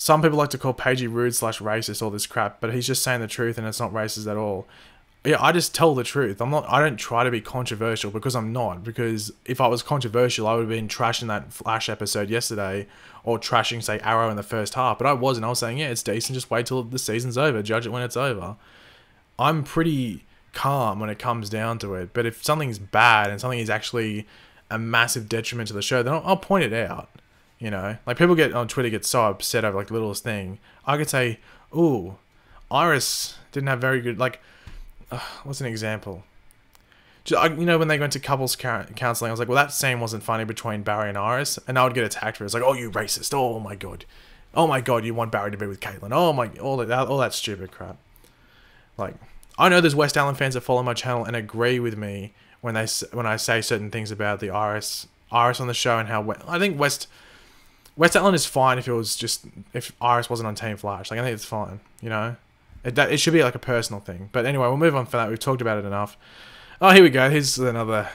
some people like to call Pagey rude / racist, all this crap, but he's just saying the truth and it's not racist at all. Yeah, I just tell the truth. I don't try to be controversial because I'm not. Because if I was controversial, I would have been trashing that Flash episode yesterday or trashing, say, Arrow in the first half. But I wasn't. I was saying, yeah, it's decent. Just wait till the season's over. Judge it when it's over. I'm pretty calm when it comes down to it. But if something's bad and something is actually a massive detriment to the show, then I'll point it out. You know, like people get on Twitter get so upset over like the littlest thing. I could say, ooh, Iris didn't have very good, like, what's an example? You know, when they went to couples counseling, I was like, well, that scene wasn't funny between Barry and Iris, and I would get attacked for it. It's like, oh, you racist! Oh my god, you want Barry to be with Caitlin? Oh my, all that stupid crap. Like, I know there's West Allen fans that follow my channel and agree with me when I say certain things about the Iris on the show and how I think West Allen is fine if Iris wasn't on Team Flash. Like, I think it's fine, you know. It should be like a personal thing. But anyway, we'll move on from that. We've talked about it enough. Oh, here we go. Here's another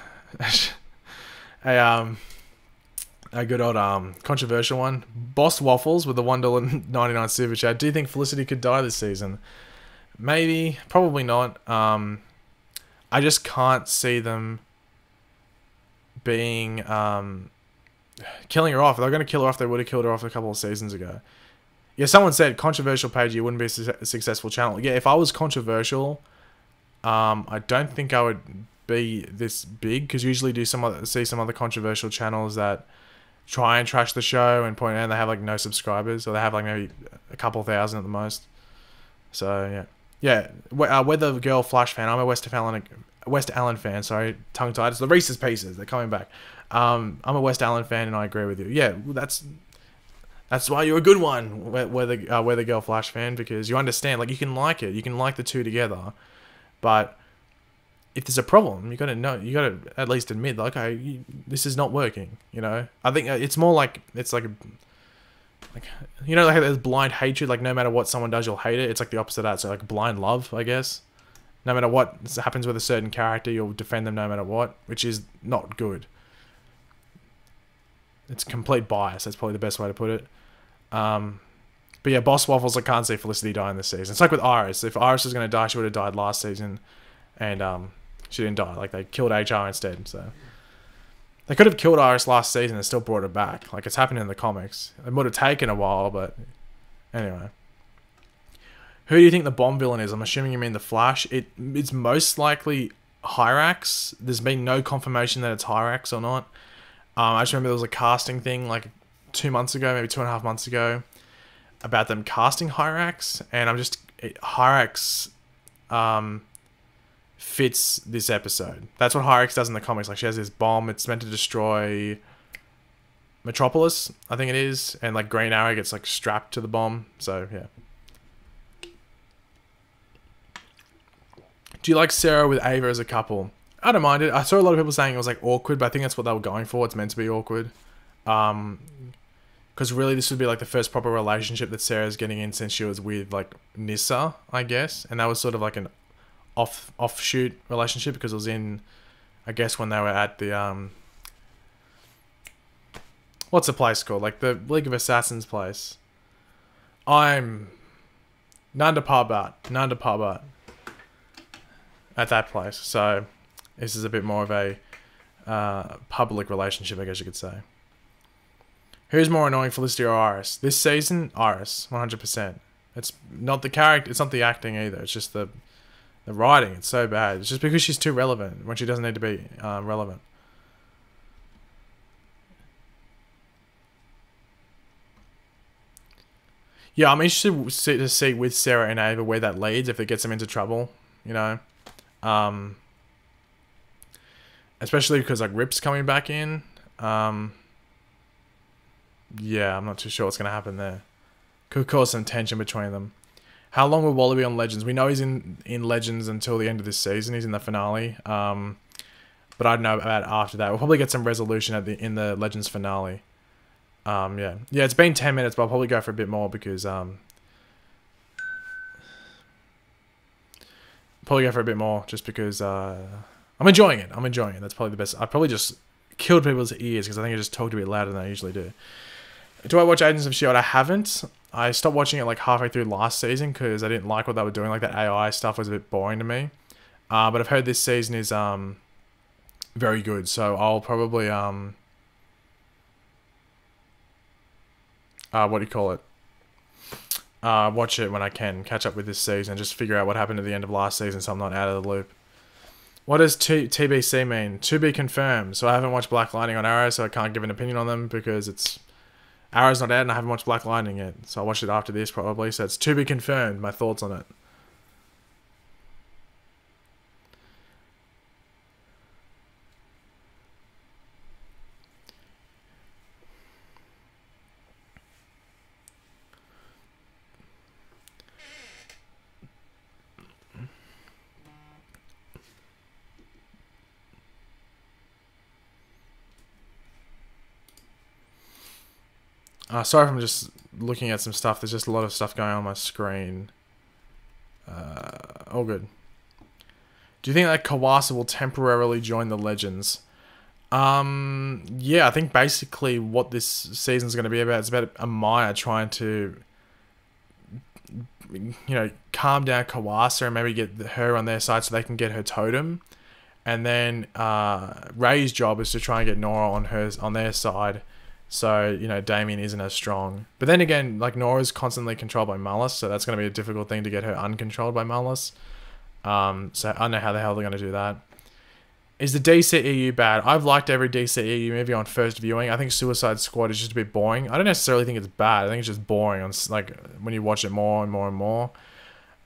a good old controversial one. Boss Waffles with the $1.99 super chat. Do you think Felicity could die this season? Maybe, probably not. I just can't see them being killing her off. If they're going to kill her off, they would have killed her off a couple of seasons ago. Yeah, someone said controversial Pagey, you wouldn't be a successful channel. Yeah, if I was controversial, I don't think I would be this big, because usually see some other controversial channels that try and trash the show and point out they have like no subscribers, or they have like maybe a couple thousand at the most. So yeah, Weather Girl Flash fan. I'm a West Allen fan. Sorry, tongue tied. It's the Reese's Pieces. They're coming back. I'm a West Allen fan, and I agree with you. Yeah, that's why you're a good one, Weather Girl Flash fan, because you understand. Like, you can like it. You can like the two together, but if there's a problem, you gotta know. You gotta at least admit, like, okay, this is not working. You know, I think it's more like you know, like there's blind hatred. Like, no matter what someone does, you'll hate it. It's like the opposite of that. So like blind love, I guess. No matter what happens with a certain character, you'll defend them no matter what, which is not good. It's complete bias. That's probably the best way to put it. But yeah, Boss Waffles, I can't see Felicity dying this season. It's like with Iris. If Iris was going to die, she would have died last season. And she didn't die. Like, they killed HR instead. So they could have killed Iris last season and still brought her back. Like, it's happened in the comics. It would have taken a while, but anyway. Who do you think the bomb villain is? I'm assuming you mean the Flash. It's most likely Hyrax. There's been no confirmation that it's Hyrax or not. I just remember there was a casting thing like 2 months ago, maybe 2.5 months ago, about them casting Hyrax, and Hyrax fits this episode. That's what Hyrax does in the comics. Like, she has this bomb. It's meant to destroy Metropolis, I think it is, and like Green Arrow gets like strapped to the bomb. So yeah. Do you like Sarah with Ava as a couple? I don't mind it. I saw a lot of people saying it was like awkward, but I think that's what they were going for. It's meant to be awkward. Because really this would be like the first proper relationship that Sarah's getting in since she was with like Nissa, I guess. And that was sort of like an offshoot relationship, because it was in, I guess, when they were at the what's the place called? Like the League of Assassins place. I'm Nanda Parbat at that place. So this is a bit more of a public relationship, I guess you could say. Who's more annoying, Felicity or Iris? This season, Iris, 100%. It's not the character, it's not the acting either. It's just the writing. It's so bad. It's just because she's too relevant when she doesn't need to be relevant. Yeah, I'm interested to see with Sarah and Ava where that leads, if it gets them into trouble, you know. Especially because like Rip's coming back in. Yeah, I'm not too sure what's going to happen there. Could cause some tension between them. How long will Wally be on Legends? We know he's in Legends until the end of this season. He's in the finale. But I don't know about after that. We'll probably get some resolution in the Legends finale. Yeah, it's been 10 minutes, but I'll probably go for a bit more because probably go for a bit more just because I'm enjoying it. That's probably the best. I probably just killed people's ears because I think I just talked a bit louder than I usually do. Do I watch Agents of S.H.I.E.L.D.? I haven't. I stopped watching it like halfway through last season because I didn't like what they were doing. Like that AI stuff was a bit boring to me. But I've heard this season is very good, so I'll probably what do you call it? Watch it when I can, catch up with this season, just figure out what happened at the end of last season so I'm not out of the loop. What does TBC mean? To be confirmed. So I haven't watched Black Lightning on Arrow, so I can't give an opinion on them because it's Arrow's not out and I haven't watched Black Lightning yet. So I'll watch it after this probably. So it's to be confirmed, my thoughts on it. Sorry if I'm just looking at some stuff. There's just a lot of stuff going on my screen. All good. Do you think that Kawasa will temporarily join the Legends? Yeah, I think basically what this season's going to be about is about Amaya trying to, calm down Kawasa and maybe get her on their side so they can get her totem. And then Ray's job is to try and get Nora on their side. So, Damien isn't as strong. But then again, like, Nora's constantly controlled by Malice, so that's going to be a difficult thing to get her uncontrolled by Malice. So I don't know how the hell they're going to do that. Is the DCEU bad? I've liked every DCEU movie on first viewing. I think Suicide Squad is just a bit boring. I don't necessarily think it's bad. I think it's just boring, when you watch it more and more and more.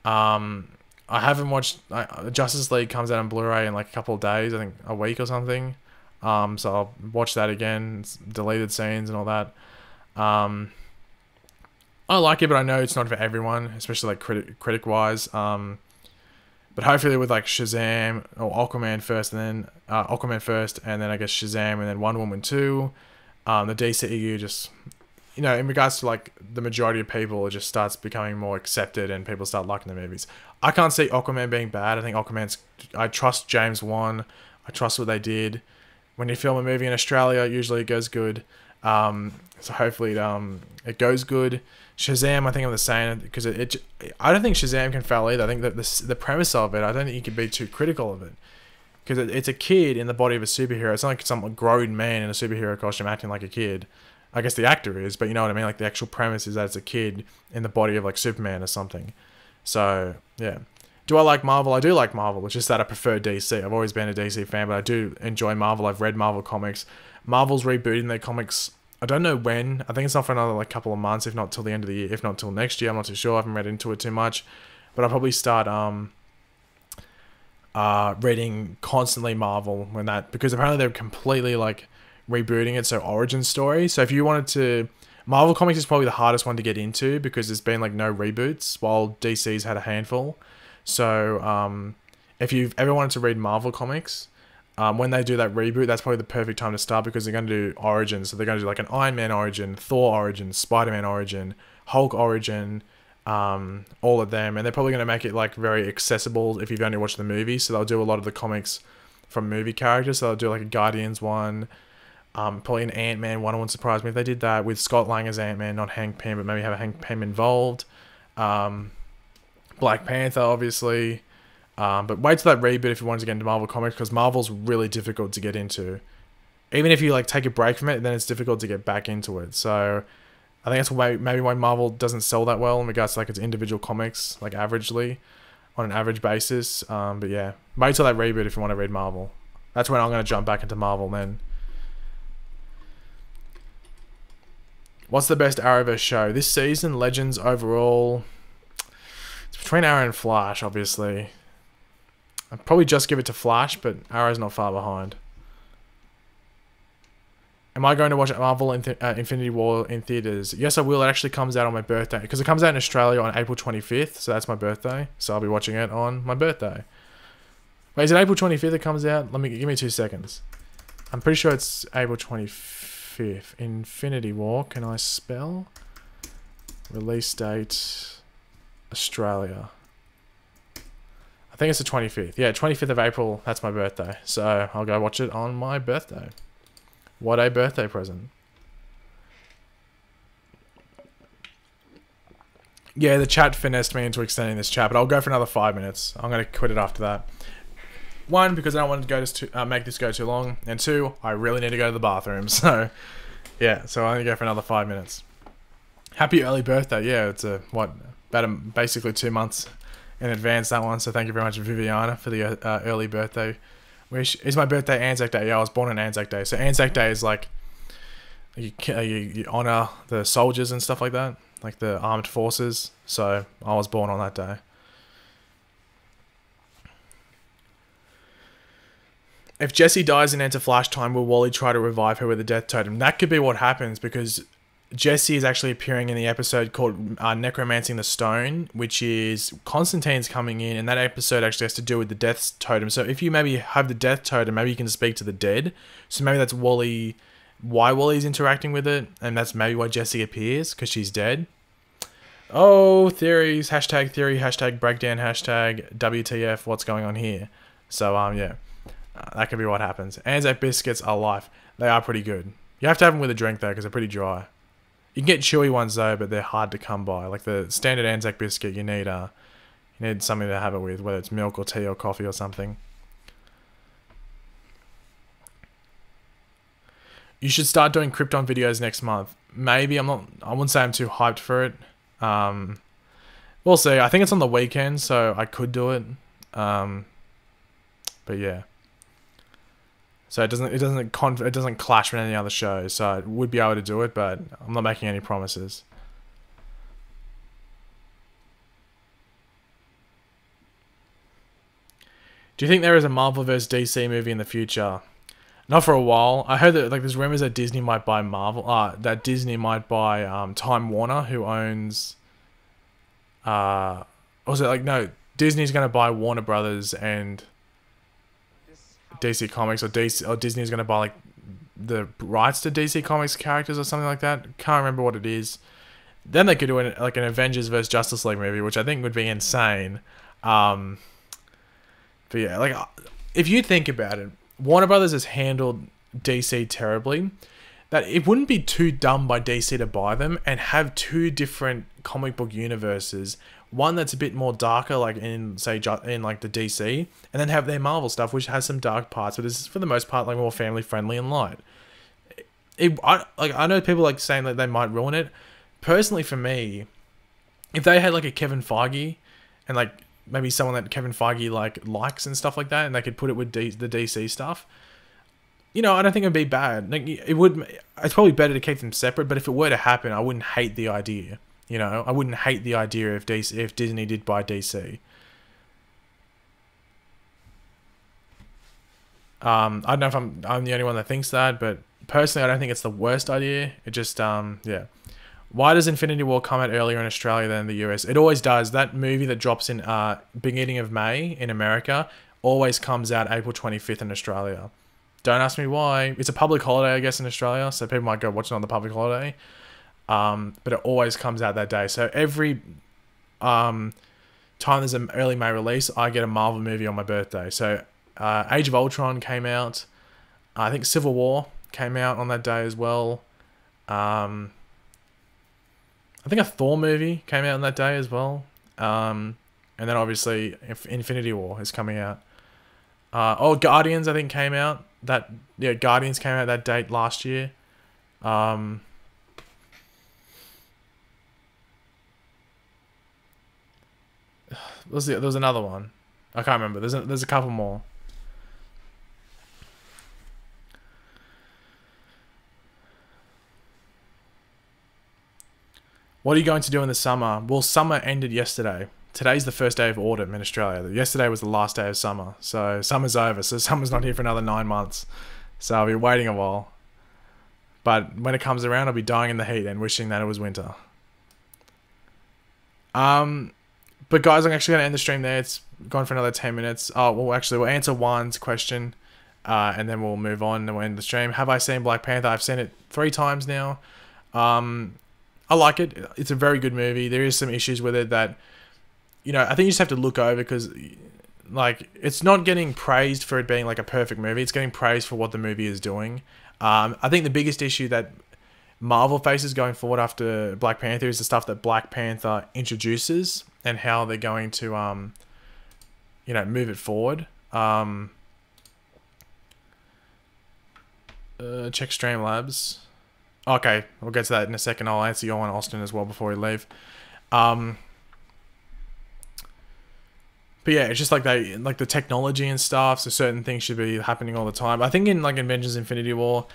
I haven't watched... Justice League comes out on Blu-ray in like a couple of days, I think a week or something. So I'll watch that again. It's deleted scenes and all that. I like it, but I know it's not for everyone, especially like critic wise. But hopefully with like Shazam or Aquaman first, and then I guess Shazam, and then Wonder Woman 2. The DCEU just, in regards to like the majority of people, it just starts becoming more accepted and people start liking the movies. I can't see Aquaman being bad. I think I trust James Wan. I trust what they did. When you film a movie in Australia, usually it goes good. So hopefully it goes good. Shazam, I think I'm the same, because I don't think Shazam can fail either. I think that the premise of it, I don't think you can be too critical of it. Because it's a kid in the body of a superhero. It's not like some grown man in a superhero costume acting like a kid. I guess the actor is, but you know what I mean? Like the actual premise is that it's a kid in the body of like Superman or something. So, yeah. Do I like Marvel? I do like Marvel. It's just that I prefer DC. I've always been a DC fan, but I do enjoy Marvel. I've read Marvel comics. Marvel's rebooting their comics. I don't know when. I think it's not for another like couple of months, if not till the end of the year, if not till next year. I'm not too sure. I haven't read into it too much. But I'll probably start reading constantly Marvel because apparently they're completely like rebooting it. So origin story. So if you wanted to... Marvel comics is probably the hardest one to get into because there's been like no reboots, while DC's had a handful. So, if you've ever wanted to read Marvel comics, when they do that reboot, that's probably the perfect time to start because they're going to do origins. So they're going to do like an Iron Man origin, Thor origin, Spider-Man origin, Hulk origin, all of them. And they're probably going to make it like very accessible if you've only watched the movie. So they'll do a lot of the comics from movie characters. So they'll do like a Guardians one, probably an Ant-Man one. It wouldn't surprise me if they did that with Scott Lang as Ant-Man, not Hank Pym, but maybe have a Hank Pym involved. Black Panther, obviously. But wait till that reboot if you want to get into Marvel Comics, because Marvel's really difficult to get into. Even if you like take a break from it, then it's difficult to get back into it. So I think that's maybe why Marvel doesn't sell that well in regards to like its individual comics, like averagely, on an average basis. But yeah, wait till that reboot if you want to read Marvel. That's when I'm going to jump back into Marvel then. What's the best Arrowverse show? This season, Legends overall... It's between Arrow and Flash, obviously. I'd probably just give it to Flash, but Arrow's not far behind. Am I going to watch Marvel Infinity War in theaters? Yes, I will. It actually comes out on my birthday. Because it comes out in Australia on April 25th, so that's my birthday. So I'll be watching it on my birthday. Wait, is it April 25th it comes out? Give me 2 seconds. I'm pretty sure it's April 25th. Infinity War, can I spell? Release date... Australia. I think it's the 25th. Yeah, 25th of April. That's my birthday. So I'll go watch it on my birthday. What a birthday present. Yeah, the chat finessed me into extending this chat, but I'll go for another 5 minutes. I'm going to quit it after that. One, because I don't want to make this go too long. And two, I really need to go to the bathroom. So, yeah, so I'm going to go for another 5 minutes. Happy early birthday. Yeah, it's basically 2 months in advance, that one. So thank you very much, Viviana, for the early birthday wish. Is my birthday Anzac Day? Yeah, I was born on Anzac Day. So Anzac Day is like, you honor the soldiers and stuff like that. Like the armed forces. So I was born on that day. If Jessie dies and enter Flash time, will Wally try to revive her with a death totem? That could be what happens, because Jessie is actually appearing in the episode called Necromancing the Stone, which is Constantine's coming in, and that episode actually has to do with the death totem. So if you maybe have the death totem, maybe you can speak to the dead. So maybe that's Wally, why Wally's interacting with it, and that's maybe why Jessie appears, because she's dead. Oh, theories, hashtag theory, hashtag breakdown, hashtag WTF, what's going on here? So, yeah. That could be what happens. Anzac biscuits are life. They are pretty good. You have to have them with a drink, though, because they're pretty dry. You can get chewy ones, though, but they're hard to come by. Like the standard Anzac biscuit, you need something to have it with, whether it's milk or tea or coffee or something. You should start doing Krypton videos next month. Maybe. I wouldn't say I'm too hyped for it. We'll see. I think it's on the weekend, so I could do it. But yeah. So it doesn't clash with any other shows. So I would be able to do it, but I'm not making any promises. Do you think there is a Marvel vs DC movie in the future? Not for a while. I heard that there's rumors that Disney might buy Marvel. That Disney might buy Time Warner, who owns. No, Disney's gonna buy Warner Brothers and DC Comics, or Disney's gonna buy the rights to DC Comics characters or something like that. Can't remember what it is. Then they could do an Avengers vs Justice League movie, which I think would be insane. But yeah, if you think about it, Warner Brothers has handled DC terribly. That it wouldn't be too dumb by DC to buy them and have two different comic book universes. One that's a bit more darker, in the DC, and then have their Marvel stuff, which has some dark parts, but is for the most part more family friendly and light. I know people saying that they might ruin it. Personally, for me, if they had a Kevin Feige and maybe someone that Kevin Feige likes and stuff like that, and they could put it with the DC stuff, I don't think it'd be bad. It's probably better to keep them separate. But if it were to happen, I wouldn't hate the idea. I wouldn't hate the idea if Disney did buy DC. I don't know if I'm the only one that thinks that, but personally, I don't think it's the worst idea. It just yeah. Why does Infinity War come out earlier in Australia than the US? It always does. That movie that drops in beginning of May in America always comes out April 25th in Australia. Don't ask me why. It's a public holiday, I guess, in Australia, so people might go watch it on the public holiday. But it always comes out that day. So every time there's an early May release, I get a Marvel movie on my birthday. So Age of Ultron came out. I think Civil War came out on that day as well. I think a Thor movie came out on that day as well. And then obviously Infinity War is coming out. Guardians I think came out. Guardians came out that date last year. There was another one. I can't remember. There's a couple more. What are you going to do in the summer? Well, summer ended yesterday. Today's the first day of autumn in Australia. Yesterday was the last day of summer. So summer's over. So summer's not here for another 9 months. So I'll be waiting a while. But when it comes around, I'll be dying in the heat and wishing that it was winter. But guys, I'm actually going to end the stream there. It's gone for another 10 minutes. We'll answer Juan's question. And then we'll move on and we'll end the stream. Have I seen Black Panther? I've seen it 3 times now. I like it. It's a very good movie. There is some issues with it that, I think you just have to look over because, it's not getting praised for it being a perfect movie. It's getting praised for what the movie is doing. I think the biggest issue that Marvel faces going forward after Black Panther is the stuff that Black Panther introduces and how they're going to, you know, move it forward. Check Streamlabs. Okay, we'll get to that in a second. I'll answer your one, Austin, as well before we leave. But yeah, it's just like the technology and stuff. So certain things should be happening all the time. I think in like Avengers Infinity War,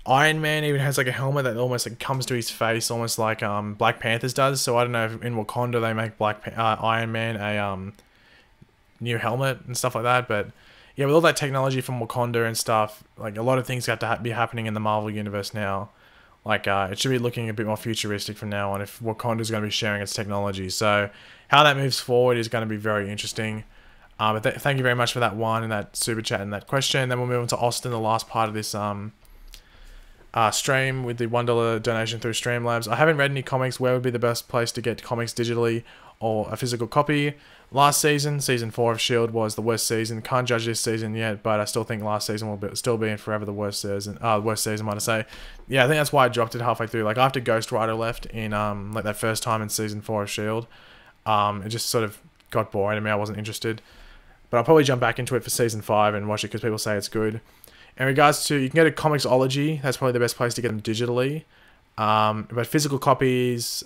Iron Man even has like a helmet that almost like comes to his face, almost like Black Panther's does. So I don't know if in Wakanda they make Iron Man a new helmet and stuff like that. But yeah, with all that technology from Wakanda and stuff, like a lot of things have to be happening in the Marvel universe now. Like, it should be looking a bit more futuristic from now on if Wakanda's going to be sharing its technology. So how that moves forward is going to be very interesting. But thank you very much for that one and that super chat and that question. Then we'll move on to Austin, the last part of this stream with the $1 donation through Streamlabs. I haven't read any comics. Where would be the best place to get comics digitally or a physical copy? Last season, season 4 of S.H.I.E.L.D. was the worst season. Can't judge this season yet, but I still think last season will still be in forever the worst season. Worst season, might I say? Yeah, I think that's why I dropped it halfway through. Like after Ghost Rider left in like that first time in season 4 of S.H.I.E.L.D., it just sort of got boring to me. I wasn't interested, but I'll probably jump back into it for season 5 and watch it because people say it's good. In regards to, you can go to Comixology. That's probably the best place to get them digitally. But physical copies,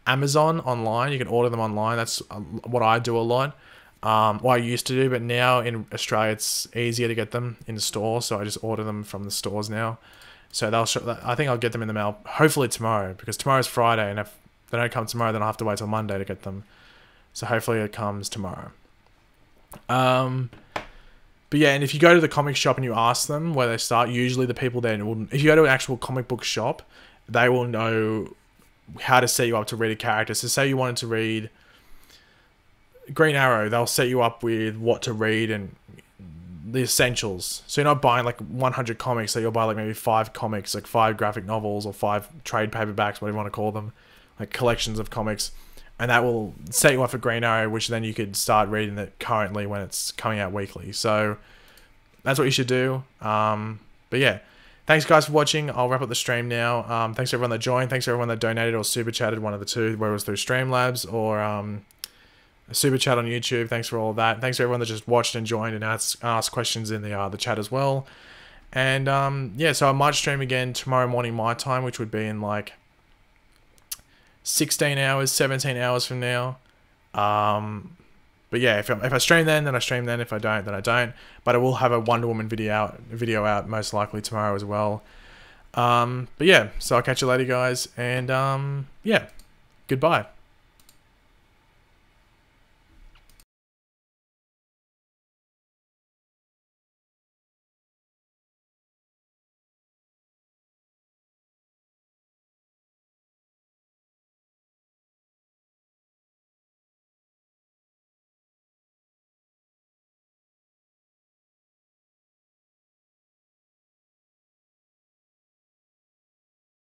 Amazon online, you can order them online. That's what I do a lot. What I used to do, but now in Australia it's easier to get them in the store, so I just order them from the stores now. So I think I'll get them in the mail hopefully tomorrow, because tomorrow's Friday, and if they don't come tomorrow, then I'll have to wait till Monday to get them. So hopefully it comes tomorrow. But yeah, and if you go to the comic shop and you ask them where they start, usually the people there will, if you go to an actual comic book shop, they will know how to set you up to read a character. So say you wanted to read Green Arrow, they'll set you up with what to read and the essentials. So you're not buying like 100 comics, so you'll buy like maybe 5 comics, like 5 graphic novels or 5 trade paperbacks, whatever you want to call them, like collections of comics. And that will set you up for Green Arrow, which then you could start reading it currently when it's coming out weekly. So that's what you should do. But yeah, thanks guys for watching. I'll wrap up the stream now. Thanks to everyone that joined. Thanks to everyone that donated or super chatted, one of the two, whether it was through Streamlabs or a super chat on YouTube. Thanks for all of that. Thanks to everyone that just watched and joined and asked questions in the chat as well. And yeah, so I might stream again tomorrow morning my time, which would be in like 16 hours, 17 hours from now. But yeah, if I stream then I stream then. If I don't, then I don't. But I will have a Wonder Woman video out most likely tomorrow as well. But yeah, so I'll catch you later, guys. And yeah, goodbye.